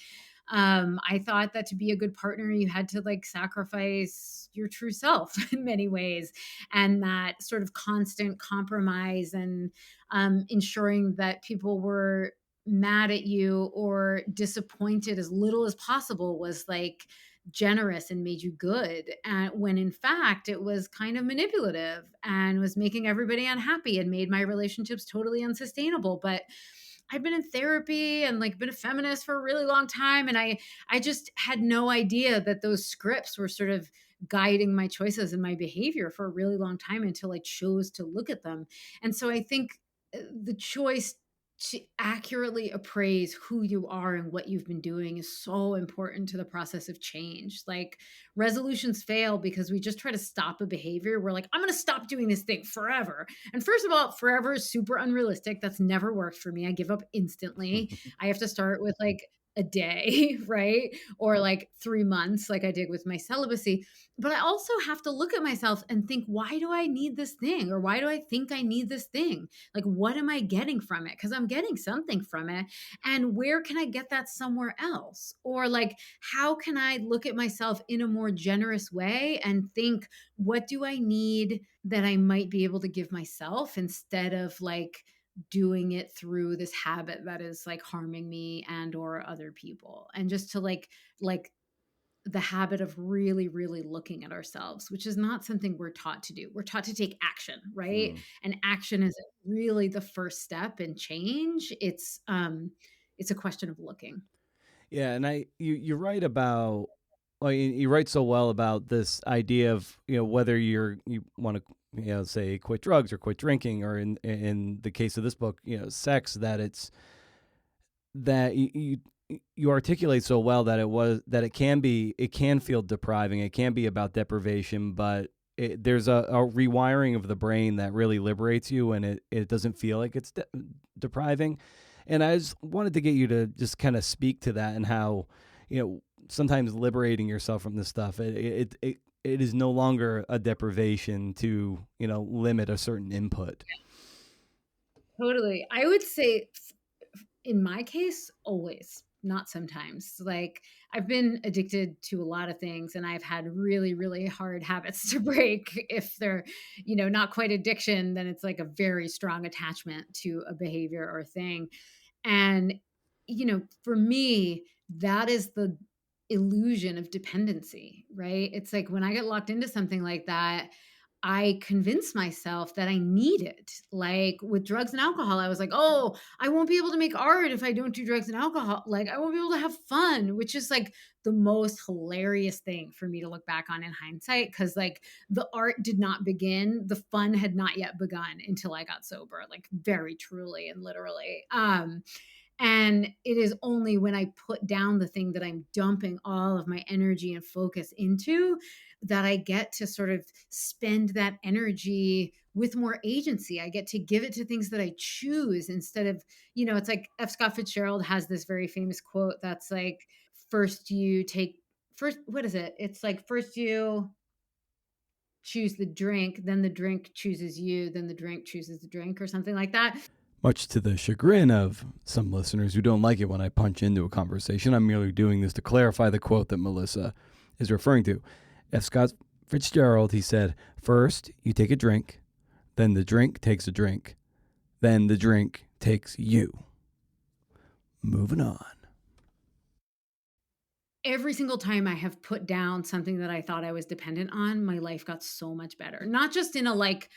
I thought that to be a good partner, you had to like sacrifice your true self in many ways, and that sort of constant compromise and ensuring that people were mad at you or disappointed as little as possible was like generous and made you good, and when in fact it was kind of manipulative and was making everybody unhappy and made my relationships totally unsustainable. But I've been in therapy and like been a feminist for a really long time, and I just had no idea that those scripts were sort of guiding my choices and my behavior for a really long time until I chose to look at them. And so I think the choice to accurately appraise who you are and what you've been doing is so important to the process of change. Like, resolutions fail because we just try to stop a behavior. We're like, I'm going to stop doing this thing forever. And first of all, forever is super unrealistic. That's never worked for me. I give up instantly. I have to start with like a day, right? Or like 3 months, like I did with my celibacy. But I also have to look at myself and think, why do I need this thing? Or why do I think I need this thing? Like, what am I getting from it? Because I'm getting something from it. And where can I get that somewhere else? Or like, how can I look at myself in a more generous way and think, what do I need that I might be able to give myself, instead of like doing it through this habit that is like harming me and or other people. And just to like the habit of really, really looking at ourselves, which is not something we're taught to do. We're taught to take action, right? Mm. And action isn't really the first step in change. It's a question of looking. Yeah, and you write about, well, you write so well about this idea of, whether you want to, say quit drugs or quit drinking, or in the case of this book, sex, that it's that you articulate so well that it can feel depriving. It can be about deprivation, but there's a rewiring of the brain that really liberates you, and it doesn't feel like it's depriving. And I just wanted to get you to just kind of speak to that, and how, sometimes liberating yourself from this stuff, it is no longer a deprivation to, limit a certain input. Totally. I would say in my case, always, not sometimes. Like, I've been addicted to a lot of things, and I've had really, really hard habits to break. If they're, not quite addiction, then it's like a very strong attachment to a behavior or thing. And, for me, that is the illusion of dependency, right? It's like when I get locked into something like that, I convince myself that I need it. Like with drugs and alcohol, I was like, oh, I won't be able to make art if I don't do drugs and alcohol. Like, I won't be able to have fun, which is like the most hilarious thing for me to look back on in hindsight. Cause like the art did not begin, the fun had not yet begun until I got sober, like very truly and literally. And it is only when I put down the thing that I'm dumping all of my energy and focus into that I get to sort of spend that energy with more agency. I get to give it to things that I choose instead of, it's like F. Scott Fitzgerald has this very famous quote that's like, what is it? It's like, first you choose the drink, then the drink chooses you, then the drink chooses the drink, or something like that. Much to the chagrin of some listeners who don't like it when I punch into a conversation, I'm merely doing this to clarify the quote that Melissa is referring to. F. Scott Fitzgerald, he said, first you take a drink, then the drink takes a drink, then the drink takes you. Moving on. Every single time I have put down something that I thought I was dependent on, my life got so much better. Not just in a like,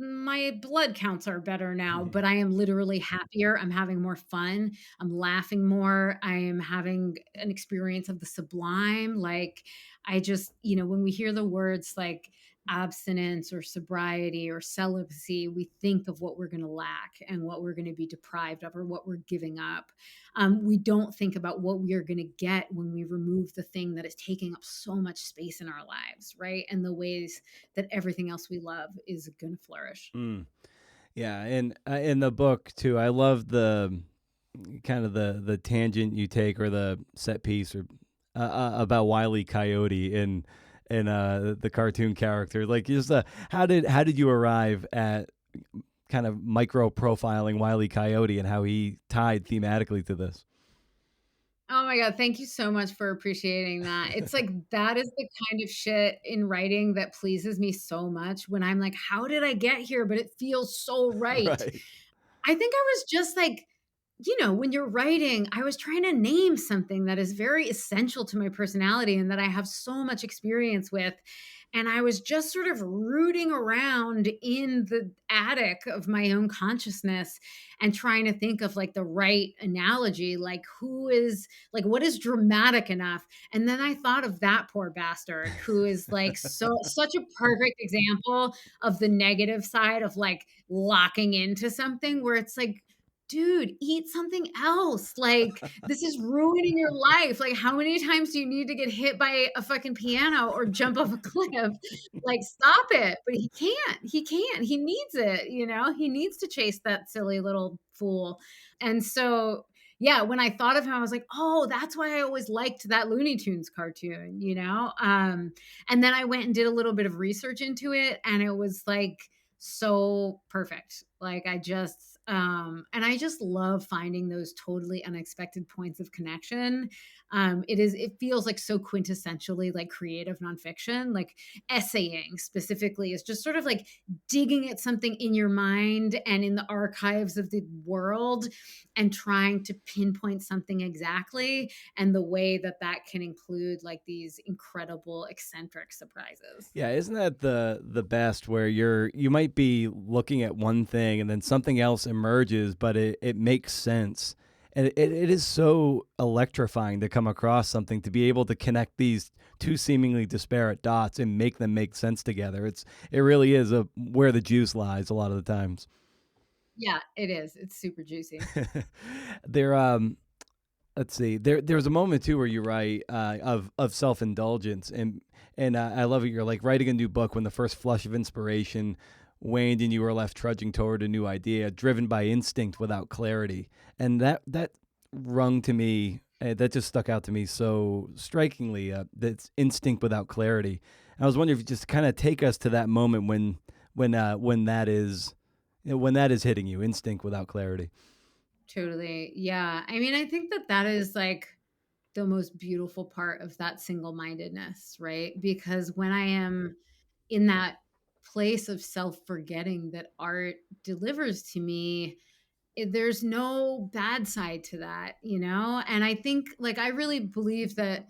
my blood counts are better now, but I am literally happier. I'm having more fun. I'm laughing more. I am having an experience of the sublime. Like, I just, when we hear the words like abstinence or sobriety or celibacy, we think of what we're going to lack and what we're going to be deprived of or what we're giving up. We don't think about what we are going to get when we remove the thing that is taking up so much space in our lives, right? And the ways that everything else we love is going to flourish. Yeah, and in the book too, I love the kind of the tangent you take, or the set piece, or about Wile E. Coyote and the cartoon character. Like, just how did you arrive at kind of micro profiling Wile E. Coyote and how he tied thematically to this? Oh my God. Thank you so much for appreciating that. It's like that is the kind of shit in writing that pleases me so much when I'm like, how did I get here? But it feels so right. Right. I think I was just like, when you're writing, I was trying to name something that is very essential to my personality and that I have so much experience with. And I was just sort of rooting around in the attic of my own consciousness and trying to think of like the right analogy, like who is like, what is dramatic enough? And then I thought of that poor bastard who is like such a perfect example of the negative side of like locking into something where it's like, dude, eat something else. Like, this is ruining your life. Like, how many times do you need to get hit by a fucking piano or jump off a cliff? Like, stop it. But he can't. He can't. He needs it. He needs to chase that silly little fool. And so, yeah, when I thought of him, I was like, oh, that's why I always liked that Looney Tunes cartoon. And then I went and did a little bit of research into it, and it was like, so perfect. Like and I just love finding those totally unexpected points of connection. It feels like so quintessentially like creative nonfiction, like essaying specifically is just sort of like digging at something in your mind and in the archives of the world and trying to pinpoint something exactly, and the way that can include like these incredible eccentric surprises. Yeah, isn't that the best where you might be looking at one thing and then something else emerges, but it makes sense. And it is so electrifying to come across something, to be able to connect these two seemingly disparate dots and make them make sense together. It really is where the juice lies a lot of the times. Yeah, it is. It's super juicy. There let's see. There's a moment too where you write of self-indulgence, and I love it. You're like writing a new book when the first flush of inspiration waned and you were left trudging toward a new idea, driven by instinct without clarity. And that rung to me. That just stuck out to me so strikingly. That's instinct without clarity. And I was wondering if you just kind of take us to that moment when that is when that is hitting you, instinct without clarity. Totally. Yeah. I mean, I think that is like the most beautiful part of that single-mindedness, right? Because when I am in that place of self-forgetting that art delivers to me, there's no bad side to that. And I think like I really believe that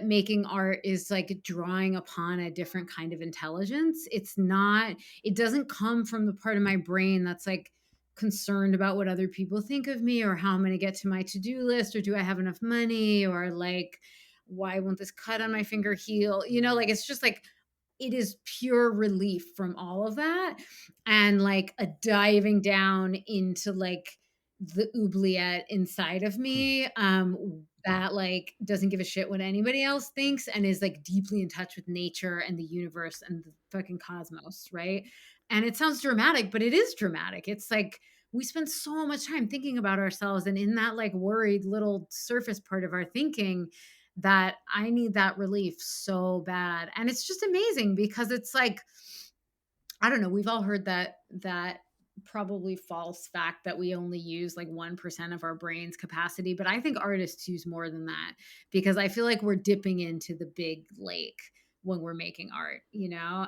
making art is like drawing upon a different kind of intelligence. It doesn't come from the part of my brain that's like concerned about what other people think of me, or how I'm going to get to my to-do list, or do I have enough money, or like why won't this cut on my finger heal, like it's just like it is pure relief from all of that, and like a diving down into like the oubliette inside of me, that like doesn't give a shit what anybody else thinks and is like deeply in touch with nature and the universe and the fucking cosmos, right? And it sounds dramatic, but it is dramatic. It's like we spend so much time thinking about ourselves, and in that like worried little surface part of our thinking, that I need that relief so bad. And it's just amazing because it's like, I don't know, we've all heard that probably false fact that we only use like 1% of our brain's capacity, but I think artists use more than that, because I feel like we're dipping into the big lake when we're making art.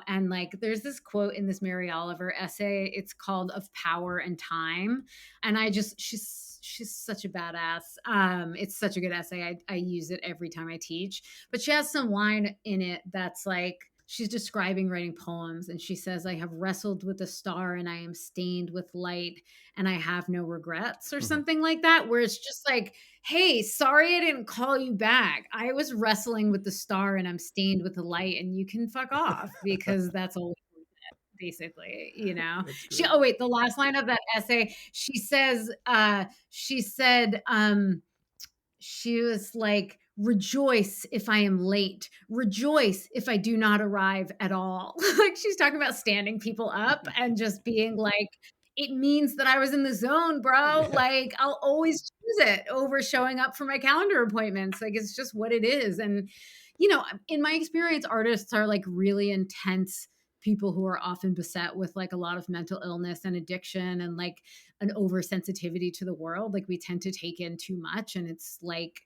And like there's this quote in this Mary Oliver essay, it's called Of Power and Time, and she's such a badass. It's such a good essay. I use it every time I teach, but she has some line in it that's like, she's describing writing poems, and she says, I have wrestled with a star and I am stained with light and I have no regrets, or something like that, where it's just like, hey, sorry I didn't call you back. I was wrestling with the star and I'm stained with the light, and you can fuck off, because that's all basically. The last line of that essay, she says, she was like, rejoice if I am late, rejoice if I do not arrive at all. Like she's talking about standing people up and just being like, it means that I was in the zone, bro. Like I'll always choose it over showing up for my calendar appointments. Like it's just what it is. And in my experience, artists are like really intense people who are often beset with like a lot of mental illness and addiction and like an oversensitivity to the world. Like we tend to take in too much, and it's like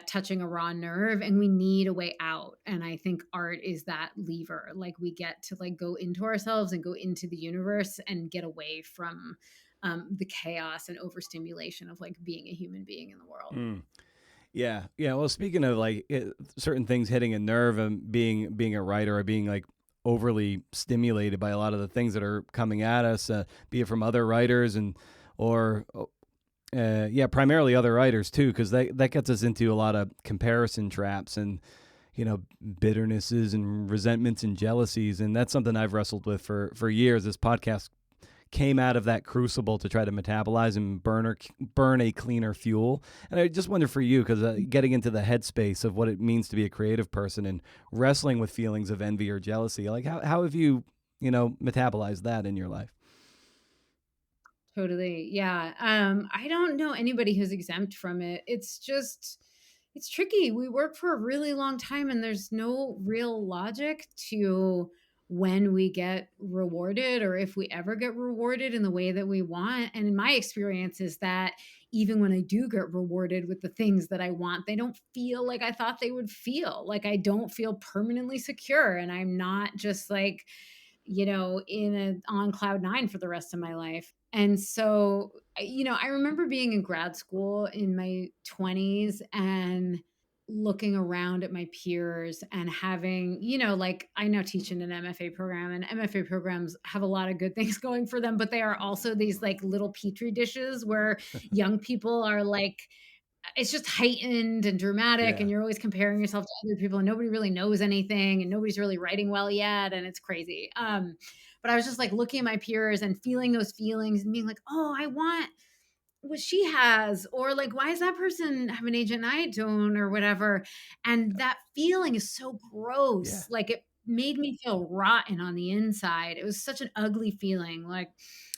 touching a raw nerve, and we need a way out. And I think art is that lever. Like we get to like go into ourselves and go into the universe and get away from the chaos and overstimulation of like being a human being in the world. Yeah. Yeah. Well, speaking of like certain things hitting a nerve and being a writer or being like overly stimulated by a lot of the things that are coming at us, be it from other writers or primarily other writers too, because that gets us into a lot of comparison traps and, bitternesses and resentments and jealousies. And that's something I've wrestled with for years. This podcast came out of that crucible to try to metabolize and burn a cleaner fuel. And I just wonder for you, because getting into the headspace of what it means to be a creative person and wrestling with feelings of envy or jealousy, like how have you, metabolized that in your life? Totally. Yeah. I don't know anybody who's exempt from it. It's tricky. We work for a really long time and there's no real logic to when we get rewarded or if we ever get rewarded in the way that we want. And in my experience is that even when I do get rewarded with the things that I want, they don't feel like I thought they would feel. Like I don't feel permanently secure and I'm not just like, on cloud nine for the rest of my life. And so, I remember being in grad school in my 20s and looking around at my peers and having, like I now teach in an MFA program, and MFA programs have a lot of good things going for them, but they are also these like little petri dishes where young people are like, it's just heightened and dramatic and you're always comparing yourself to other people and nobody really knows anything and nobody's really writing well yet and it's crazy. But I was just like looking at my peers and feeling those feelings and being like, oh, I want what she has, or like, why does that person have an agent and I don't, or whatever. And that feeling is so gross. Like it made me feel rotten on the inside. It was such an ugly feeling. Like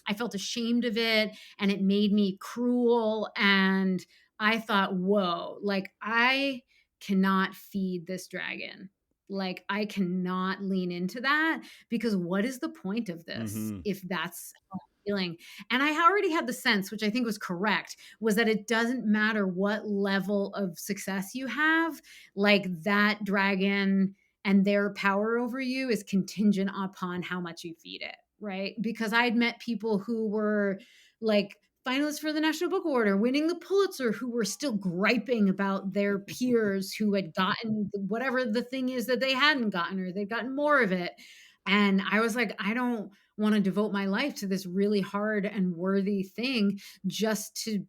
I felt ashamed of it and it made me cruel. And I thought, whoa, like I cannot feed this dragon. Like I cannot lean into that because what is the point of this if that's how I'm feeling? And I already had the sense, which I think was correct, was that it doesn't matter what level of success you have, like that dragon and their power over you is contingent upon how much you feed it, right? Because I'd met people who were like finalists for the National Book Award or winning the Pulitzer who were still griping about their peers who had gotten whatever the thing is that they hadn't gotten or they'd gotten more of it. And I was like, I don't want to devote my life to this really hard and worthy thing just to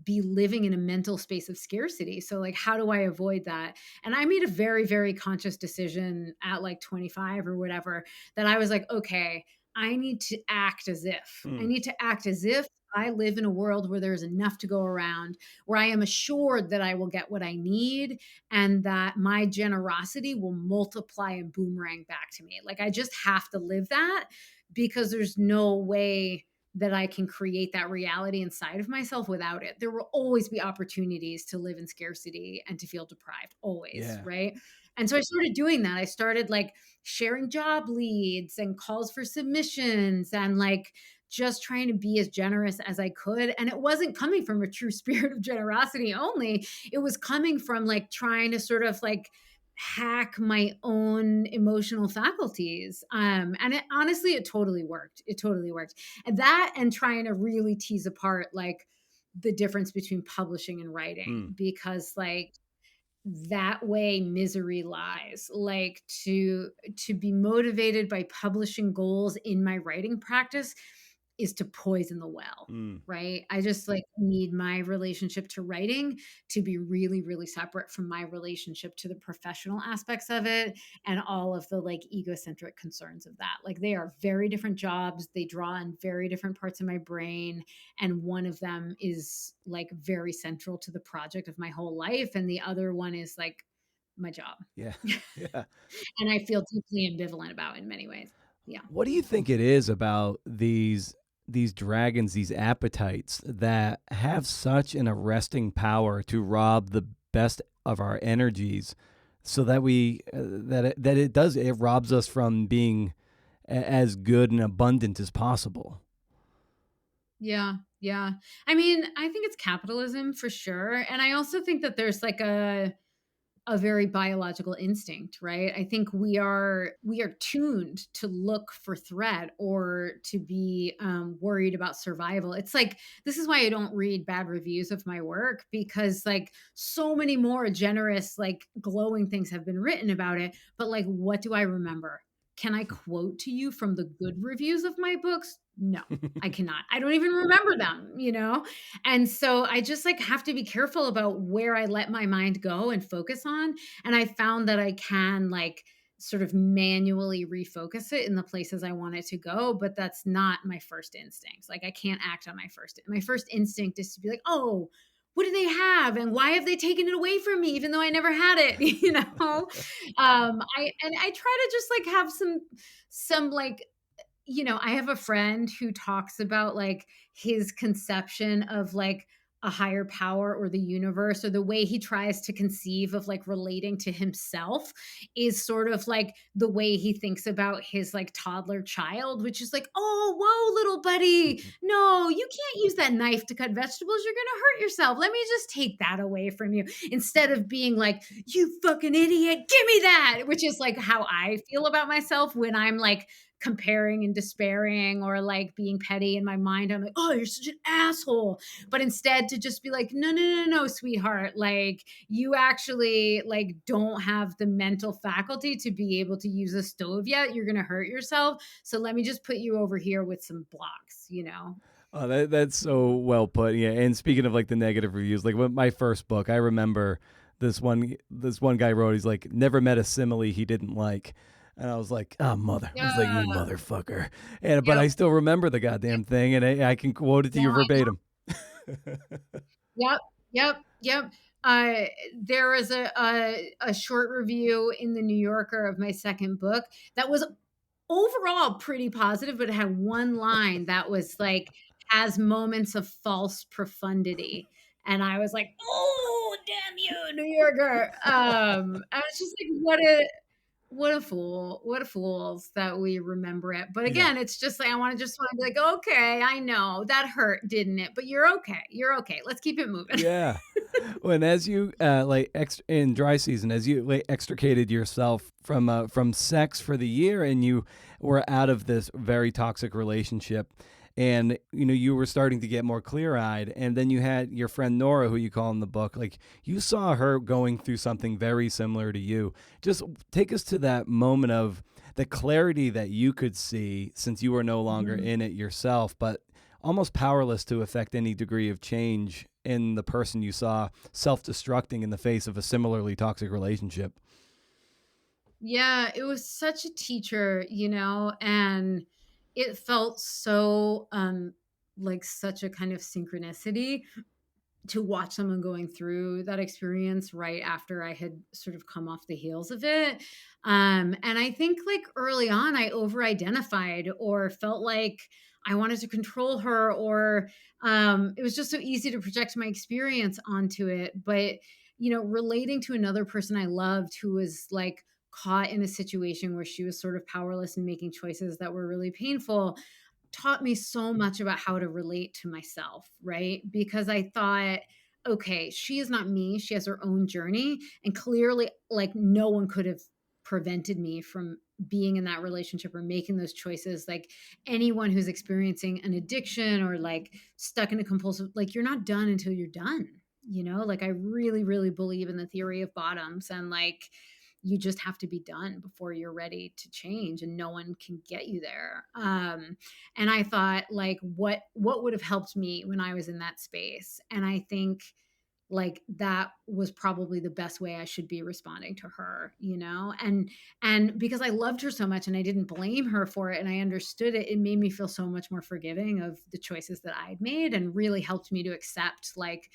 be living in a mental space of scarcity. So like, how do I avoid that? And I made a very, very conscious decision at like 25 or whatever that I was like, okay, I need to act as if. I need to act as if I live in a world where there's enough to go around, where I am assured that I will get what I need and that my generosity will multiply and boomerang back to me. Like I just have to live that because there's no way that I can create that reality inside of myself without it. There will always be opportunities to live in scarcity and to feel deprived, always, right? And so I started doing that. I started like sharing job leads and calls for submissions and like just trying to be as generous as I could. And it wasn't coming from a true spirit of generosity only. It was coming from like trying to sort of like hack my own emotional faculties. And honestly, it totally worked. It totally worked. And that and trying to really tease apart like the difference between publishing and writing, because like that way misery lies. Like to be motivated by publishing goals in my writing practice is to poison the well, right? I just like need my relationship to writing to be really, really separate from my relationship to the professional aspects of it and all of the like egocentric concerns of that. Like they are very different jobs. They draw on very different parts of my brain. And one of them is like very central to the project of my whole life. And the other one is like my job. Yeah. And I feel deeply ambivalent about in many ways. Yeah. What do you think it is about these dragons, these appetites that have such an arresting power to rob the best of our energies, so that it robs us from being as good and abundant as possible? Yeah. Yeah. I mean, I think it's capitalism for sure. And I also think that there's like a very biological instinct, right? I think we are tuned to look for threat or to be worried about survival. It's like this is why I don't read bad reviews of my work, because like so many more generous, like glowing things have been written about it. But like, what do I remember? Can I quote to you from the good reviews of my books? No, I cannot. I don't even remember them, you know? And so I just like have to be careful about where I let my mind go and focus on. And I found that I can like sort of manually refocus it in the places I want it to go, but that's not my first instinct. Like I can't act on my first instinct is to be like, "Oh, what do they have and why have they taken it away from me even though I never had it?" You know? I try to just like have some like, I have a friend who talks about like his conception of like a higher power or the universe, or the way he tries to conceive of like relating to himself is sort of like the way he thinks about his like toddler child, which is like, "Oh, whoa, little buddy, no, you can't use that knife to cut vegetables. You're going to hurt yourself. Let me just take that away from you." Instead of being like, "You fucking idiot, give me that," which is like how I feel about myself when I'm like comparing and despairing or like being petty in my mind. I'm like, "Oh, you're such an asshole." But instead to just be like, "No, no, no, no, sweetheart. Like you actually like don't have the mental faculty to be able to use a stove yet. You're going to hurt yourself. So let me just put you over here with some blocks, you know?" Oh, that's so well put. Yeah, and speaking of like the negative reviews, like with my first book, I remember this one guy wrote, he's like, "Never met a simile he didn't like," and I was like, "Oh mother," I was like, "You Yeah. motherfucker," and but Yep. I still remember the goddamn thing, and I can quote it to you verbatim. Yep, yep, yep. Uh, there was a short review in the New Yorker of my second book that was overall pretty positive, but it had one line that was like has moments of false profundity, and I was like, "Oh, damn you, New Yorker!" I was just like, what a fools that we remember it. But Yeah. again, it's just like I want to be like, "Okay, I know that hurt, didn't it? But you're okay. You're okay. Let's keep it moving." Yeah. When as you in dry season, as you like extricated yourself from sex for the year, and you were out of this very toxic relationship, and you were starting to get more clear-eyed, and then you had your friend Nora, who you call in the book, like you saw her going through something very similar to you. Just take us to that moment of the clarity that you could see, since you were no longer Mhm. in it yourself, but almost powerless to affect any degree of change in the person you saw self-destructing in the face of a similarly toxic relationship. Yeah, it was such a teacher, and it felt so like such a kind of synchronicity to watch someone going through that experience right after I had sort of come off the heels of it. And I think like early on, I over identified or felt like I wanted to control her, or it was just so easy to project my experience onto it. But, relating to another person I loved who was like caught in a situation where she was sort of powerless and making choices that were really painful taught me so much about how to relate to myself, right? Because I thought, okay, she is not me. She has her own journey. And clearly, like, no one could have prevented me from being in that relationship or making those choices. Like, anyone who's experiencing an addiction or like stuck in a compulsive, like, you're not done until you're done. Like, I really, really believe in the theory of bottoms, and like, you just have to be done before you're ready to change, and no one can get you there. And I thought like what would have helped me when I was in that space, and I think like that was probably the best way I should be responding to her, and because I loved her so much and I didn't blame her for it and I understood it, it made me feel so much more forgiving of the choices that I'd made, and really helped me to accept like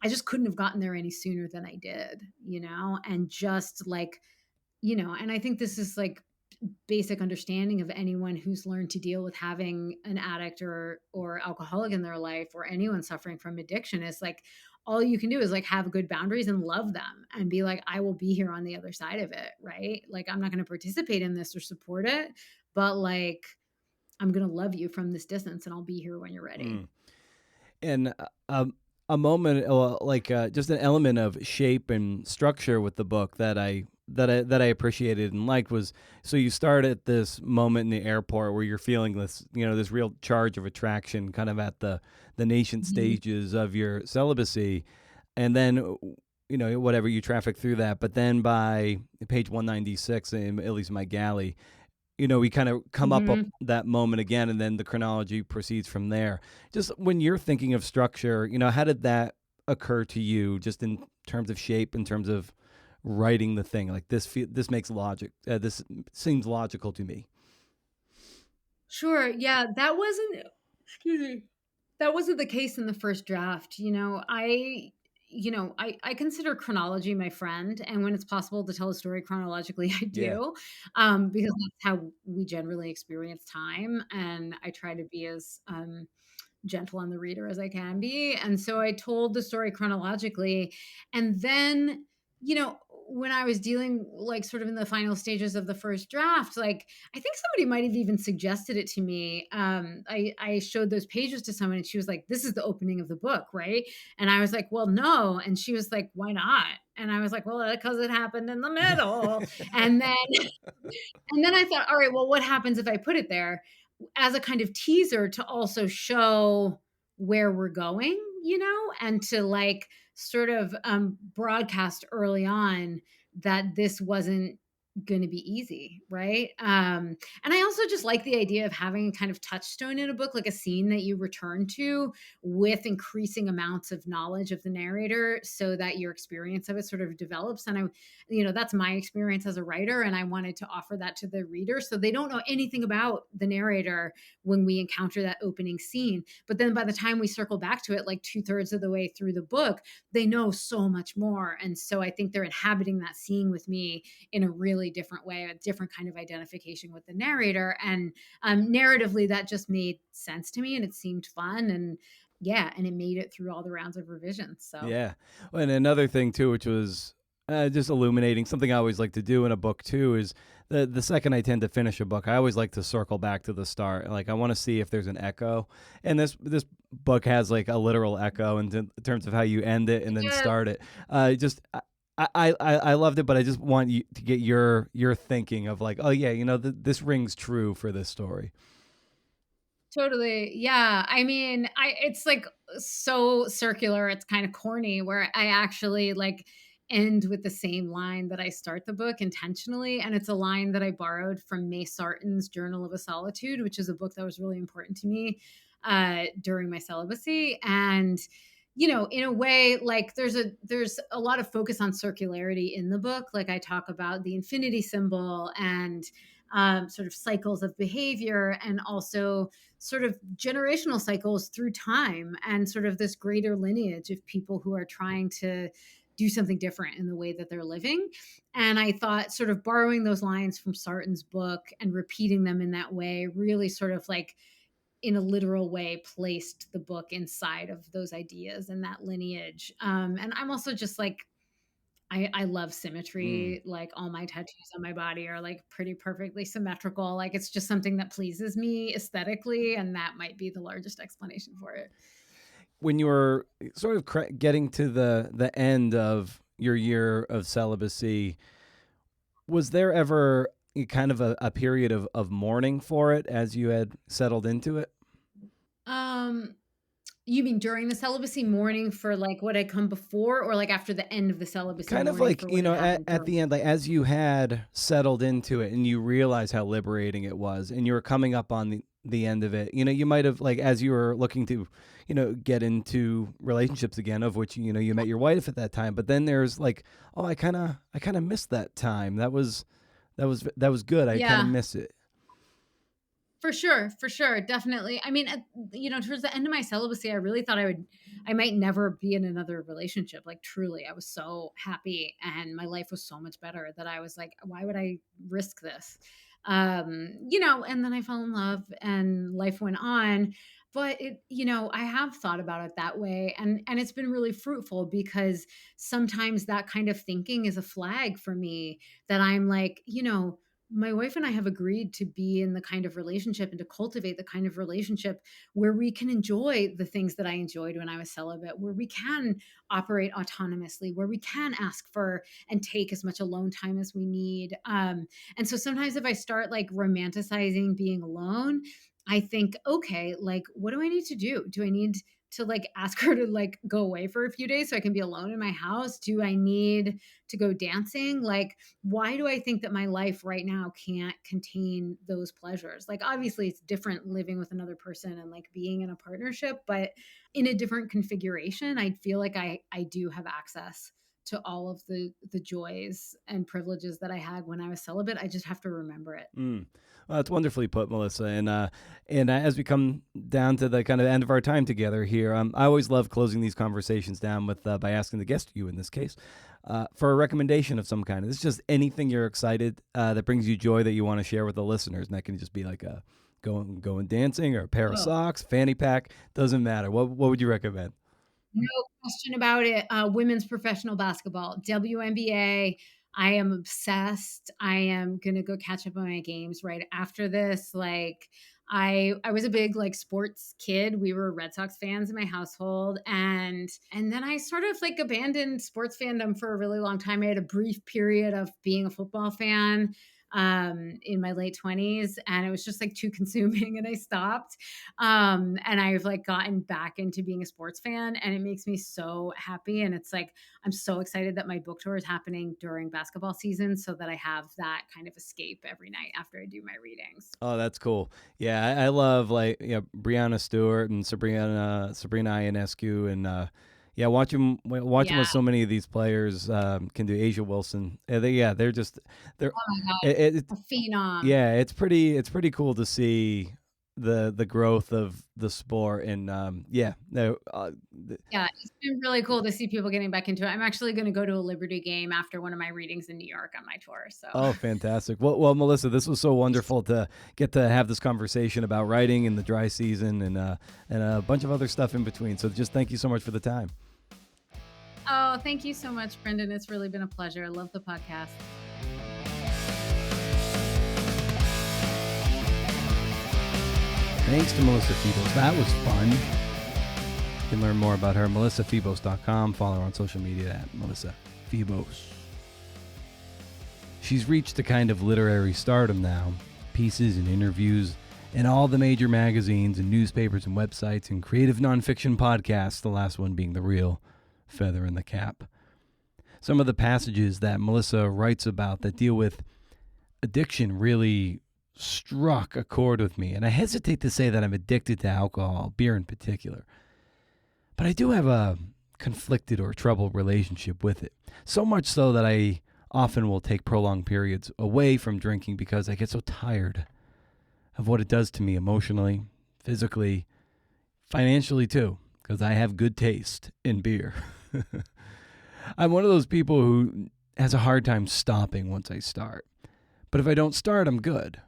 I just couldn't have gotten there any sooner than I did, and just like, and I think this is like basic understanding of anyone who's learned to deal with having an addict or alcoholic in their life, or anyone suffering from addiction, is like all you can do is like have good boundaries and love them and be like, I will be here on the other side of it, right? Like I'm not going to participate in this or support it, but like I'm going to love you from this distance and I'll be here when you're ready. And a moment, just an element of shape and structure with the book that I appreciated and liked was, so you start at this moment in the airport where you're feeling this, this real charge of attraction, kind of at the nascent stages of your celibacy, and then whatever, you traffic through that, but then by page 196, at least my galley, we kind of come up that moment again, and then the chronology proceeds from there. Just when you're thinking of structure, how did that occur to you, just in terms of shape, in terms of writing the thing? Like, this makes logic. This seems logical to me. Sure. Yeah, that wasn't, excuse me, that wasn't the case in the first draft. I consider chronology my friend, and when it's possible to tell a story chronologically, I Yeah. do, because that's how we generally experience time, and I try to be as gentle on the reader as I can be. And so I told the story chronologically. And then, when I was dealing, like, sort of in the final stages of the first draft, like, I think somebody might have even suggested it to me. I showed those pages to someone and she was like, "This is the opening of the book, right?" And I was like, "Well, no." And she was like, "Why not?" And I was like, "Well, because it happened in the middle." And then I thought, all right, well, what happens if I put it there as a kind of teaser to also show where we're going, and to, like, sort of broadcast early on that this wasn't going to be easy, right? And I also just like the idea of having a kind of touchstone in a book, like a scene that you return to with increasing amounts of knowledge of the narrator, so that your experience of it sort of develops. And that's my experience as a writer, and I wanted to offer that to the reader, so they don't know anything about the narrator when we encounter that opening scene. But then by the time we circle back to it, like 2/3 of the way through the book, they know so much more. And so I think they're inhabiting that scene with me in a really different way, a different kind of identification with the narrator. And narratively, that just made sense to me, and it seemed fun. And yeah, and it made it through all the rounds of revisions. So Yeah. And another thing too, which was just illuminating, something I always like to do in a book too, is the second I tend to finish a book, I always like to circle back to the start. Like, I want to see if there's an echo. And this book has, like, a literal echo in terms of how you end it and then yeah, start it. I loved it, but I just want you to get your thinking of, like, oh yeah, this rings true for this story. totally. Yeah. I mean, it's like so circular. It's kind of corny, where I actually, like, end with the same line that I start the book intentionally. And it's a line that I borrowed from May Sarton's Journal of a Solitude, which is a book that was really important to me during my celibacy. And in a way, like, there's a lot of focus on circularity in the book. Like, I talk about the infinity symbol and sort of cycles of behavior, and also sort of generational cycles through time, and sort of this greater lineage of people who are trying to do something different in the way that they're living. And I thought sort of borrowing those lines from Sarton's book and repeating them in that way really sort of, like, in a literal way, placed the book inside of those ideas and that lineage. And I'm also just like, I love symmetry. Like, all my tattoos on my body are, like, pretty perfectly symmetrical. Like, it's just something that pleases me aesthetically, and that might be the largest explanation for it. When you were sort of getting to the end of your year of celibacy, was there ever kind of a period of mourning for it as you had settled into it? Um, you mean during the celibacy, mourning for, like, what had come before, or, like, after the end of the celibacy, Kind of mourning like, for what had happened at during? the end, like, as you had settled into it and you realized how liberating it was, and you were coming up on the end of it, you might have, like, as you were looking to, get into relationships again, of which, you met your wife at that time, but then there's, like, oh, I kind of missed that time. That was good. I kind of Yeah. miss it. For sure, definitely. I mean, towards the end of my celibacy, I really thought I might never be in another relationship. Like, truly, I was so happy, and my life was so much better that I was like, why would I risk this? And then I fell in love, and life went on. But I have thought about it that way, and it's been really fruitful, because sometimes that kind of thinking is a flag for me that I'm like, my wife and I have agreed to be in the kind of relationship and to cultivate the kind of relationship where we can enjoy the things that I enjoyed when I was celibate, where we can operate autonomously, where we can ask for and take as much alone time as we need. And so sometimes if I start like romanticizing being alone, I think, okay, like, what do I need to do? Do I need to like ask her to like go away for a few days so I can be alone in my house? Do I need to go dancing? Like, why do I think that my life right now can't contain those pleasures? Like, obviously, it's different living with another person and like being in a partnership, but in a different configuration, I feel like I do have access to all of the joys and privileges that I had when I was celibate. I just have to remember it. Well, that's wonderfully put, Melissa. And as we come down to the kind of end of our time together here, I always love closing these conversations down with by asking the guest, you in this case, for a recommendation of some kind. It's just anything you're excited that brings you joy that you want to share with the listeners, and that can just be like a going dancing or a pair of socks, fanny pack, doesn't matter. What would you recommend? No question about it. Women's professional basketball, WNBA. I am obsessed. I am gonna go catch up on my games right after this. Like, I was a big like sports kid. We were Red Sox fans in my household, and then I sort of like abandoned sports fandom for a really long time. I had a brief period of being a football fan in my late 20s, and it was just like too consuming, and I stopped. And I've like gotten back into being a sports fan, and it makes me so happy. And it's like I'm so excited that my book tour is happening during basketball season so that I have that kind of escape every night after I do my readings. Oh, that's cool. Yeah, I love like Brianna Stewart and Sabrina Ionescu and yeah, watching Yeah. what so many of these players can do. Asia Wilson, they're just they're Oh my God. it, A phenom. yeah, it's pretty cool to see the growth of the sport and Yeah, it's been really cool to see people getting back into it. I'm actually going to go to a Liberty game after one of my readings in New York on my tour. So, oh, fantastic. Well, Melissa, this was so wonderful to get to have this conversation about writing in the dry season and a bunch of other stuff in between. So just thank you so much for the time. oh, thank you so much, Brendan. It's really been a pleasure. I love the podcast. Thanks to Melissa Febos. That was fun. You can learn more about her, melissafebos.com. Follow her on social media at Melissa Febos. She's reached a kind of literary stardom now. Pieces and interviews in all the major magazines and newspapers and websites and creative nonfiction podcasts, the last one being the real feather in the cap. Some of the passages that Melissa writes about that deal with addiction really struck a chord with me. And I hesitate to say that I'm addicted to alcohol, beer in particular. But I do have a conflicted or troubled relationship with it. So much so that I often will take prolonged periods away from drinking because I get so tired of what it does to me emotionally, physically, financially too, because I have good taste in beer. I'm one of those people who has a hard time stopping once I start. But if I don't start, I'm good.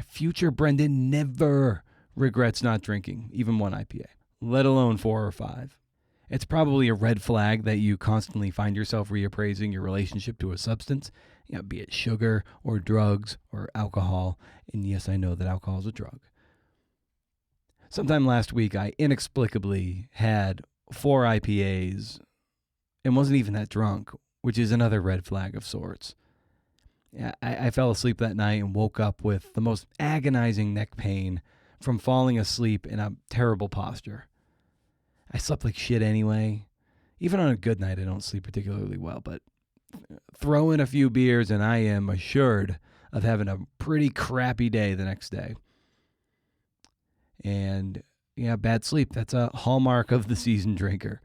Future Brendan never regrets not drinking, even one IPA, let alone 4 or 5. It's probably a red flag that you constantly find yourself reappraising your relationship to a substance, be it sugar or drugs or alcohol. And yes, I know that alcohol is a drug. Sometime last week, I inexplicably had 4 IPAs and wasn't even that drunk, which is another red flag of sorts. I fell asleep that night and woke up with the most agonizing neck pain from falling asleep in a terrible posture. I slept like shit anyway. Even on a good night, I don't sleep particularly well, but throw in a few beers and I am assured of having a pretty crappy day the next day. And bad sleep, that's a hallmark of the seasoned drinker.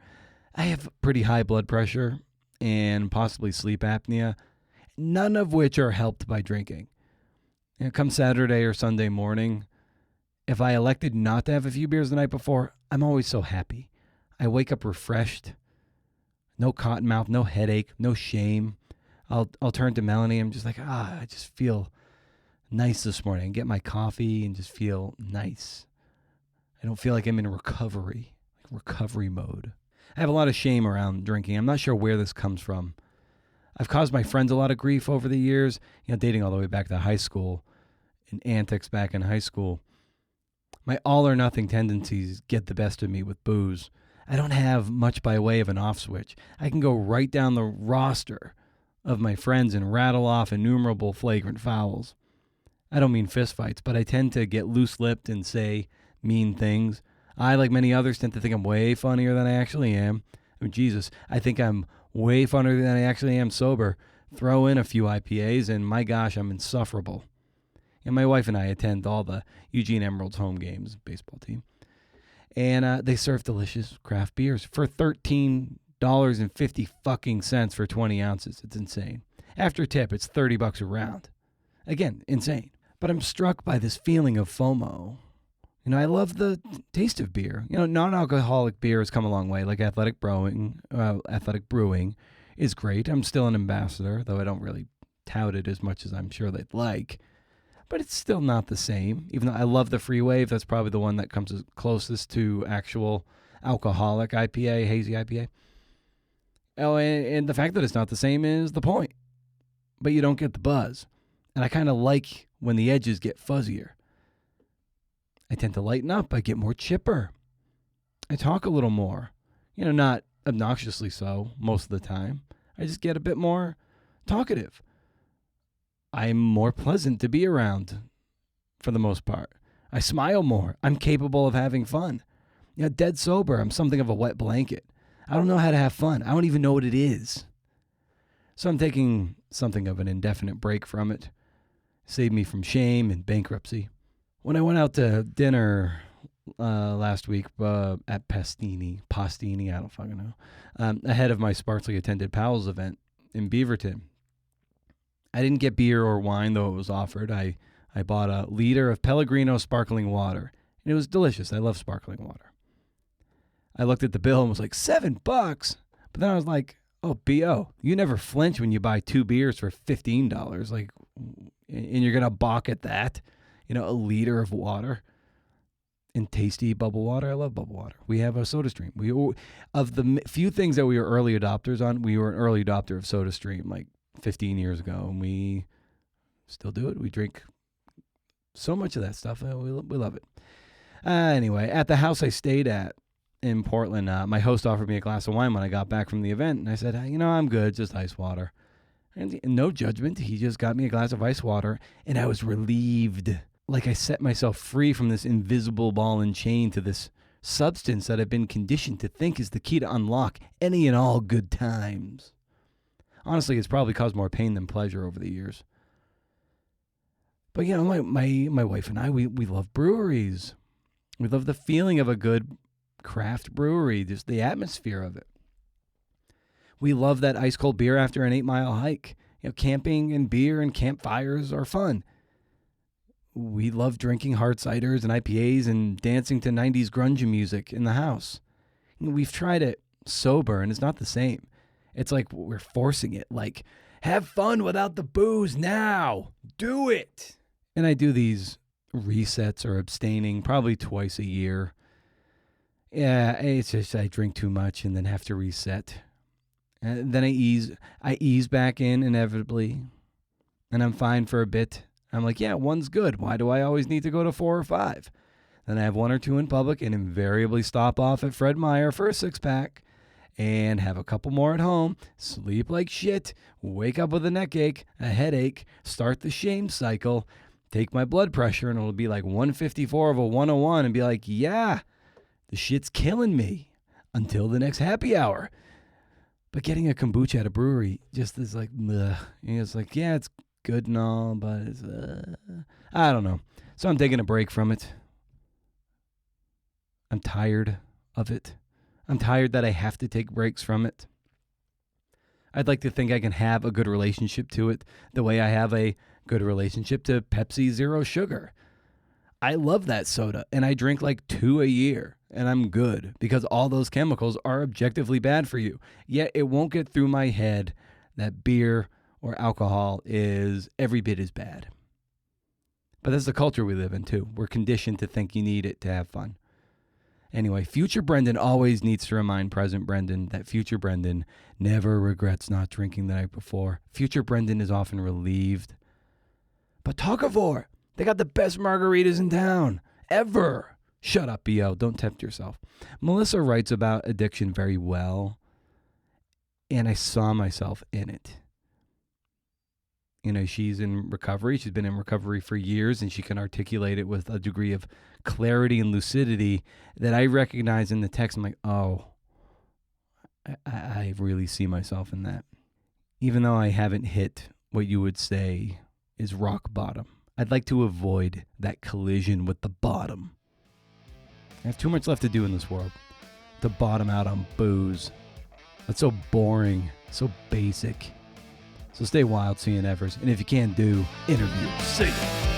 I have pretty high blood pressure and possibly sleep apnea, none of which are helped by drinking. Come Saturday or Sunday morning, if I elected not to have a few beers the night before, I'm always so happy. I wake up refreshed, no cotton mouth, no headache, no shame. I'll turn to Melanie. I'm just like, I just feel nice this morning. Get my coffee and just feel nice. I don't feel like I'm in recovery mode. I have a lot of shame around drinking. I'm not sure where this comes from. I've caused my friends a lot of grief over the years, dating all the way back to high school and antics back in high school. My all or nothing tendencies get the best of me with booze. I don't have much by way of an off switch. I can go right down the roster of my friends and rattle off innumerable flagrant fouls. I don't mean fistfights, but I tend to get loose-lipped and say mean things. I, like many others, tend to think I'm way funnier than I actually am. I mean, Jesus, I think I'm way funnier than I actually am sober. Throw in a few IPAs, and my gosh, I'm insufferable. And my wife and I attend all the Eugene Emeralds home games, baseball team. And they serve delicious craft beers for $13.50 fucking cents for 20 ounces. It's insane. After tip, it's $30 a round. Again, insane. But I'm struck by this feeling of FOMO. I love the taste of beer. Non-alcoholic beer has come a long way, like athletic brewing is great. I'm still an ambassador, though I don't really tout it as much as I'm sure they'd like. But it's still not the same. Even though I love the Free Wave, that's probably the one that comes closest to actual alcoholic IPA, hazy IPA. Oh, and the fact that it's not the same is the point. But you don't get the buzz. And I kind of like when the edges get fuzzier. I tend to lighten up. I get more chipper. I talk a little more. Not obnoxiously so most of the time. I just get a bit more talkative. I'm more pleasant to be around for the most part. I smile more. I'm capable of having fun. Dead sober, I'm something of a wet blanket. I don't know how to have fun. I don't even know what it is. So I'm taking something of an indefinite break from it. Saved me from shame and bankruptcy. When I went out to dinner last week at Pastini, I don't fucking know, ahead of my sparsely attended Powell's event in Beaverton, I didn't get beer or wine, though it was offered. I bought a liter of Pellegrino sparkling water, and it was delicious. I love sparkling water. I looked at the bill and was like, $7. But then I was like, oh, B.O., you never flinch when you buy 2 beers for $15. Like, and you're going to balk at that? A liter of water and tasty bubble water. I love bubble water. We have a SodaStream. Of the few things that we were early adopters on, we were an early adopter of SodaStream like 15 years ago, and we still do it. We drink so much of that stuff. We love it. Anyway, at the house I stayed at in Portland, my host offered me a glass of wine when I got back from the event, and I said, I'm good, just ice water. And no judgment. He just got me a glass of ice water, and I was relieved. Like I set myself free from this invisible ball and chain to this substance that I've been conditioned to think is the key to unlock any and all good times. Honestly, it's probably caused more pain than pleasure over the years. But my wife and I, we love breweries. We love the feeling of a good craft brewery, just the atmosphere of it. We love that ice cold beer after an 8-mile hike. Camping and beer and campfires are fun. We love drinking hard ciders and IPAs and dancing to 90s grunge music in the house. We've tried it sober, and it's not the same. It's like we're forcing it. Like, have fun without the booze now. Do it. And I do these resets or abstaining probably twice a year. Yeah, it's just I drink too much and then have to reset. And then I ease back in inevitably. And I'm fine for a bit. I'm like, yeah, one's good. Why do I always need to go to 4 or 5? Then I have 1 or 2 in public and invariably stop off at Fred Meyer for a 6-pack and have a couple more at home, sleep like shit, wake up with a neck ache, a headache, start the shame cycle, take my blood pressure, and it'll be like 154 over 101 and be like, yeah, the shit's killing me until the next happy hour. But getting a kombucha at a brewery just is like, ugh. It's like, yeah, it's good and all, but it's, I don't know. So I'm taking a break from it. I'm tired of it. I'm tired that I have to take breaks from it. I'd like to think I can have a good relationship to it the way I have a good relationship to Pepsi Zero Sugar. I love that soda, and I drink like 2 a year, and I'm good because all those chemicals are objectively bad for you. Yet it won't get through my head that beer or alcohol is every bit as bad. But that's the culture we live in, too. We're conditioned to think you need it to have fun. Anyway, future Brendan always needs to remind present Brendan that future Brendan never regrets not drinking the night before. Future Brendan is often relieved. But Tocavor, they got the best margaritas in town, ever. Shut up, B.O., don't tempt yourself. Melissa writes about addiction very well, and I saw myself in it. You know, she's in recovery. She's been in recovery for years, and she can articulate it with a degree of clarity and lucidity that I recognize in the text. I'm like, oh, I really see myself in that. Even though I haven't hit what you would say is rock bottom, I'd like to avoid that collision with the bottom. I have too much left to do in this world to bottom out on booze. That's so boring, so basic. So stay wild, seeing Evers. And if you can't do, interview. See ya.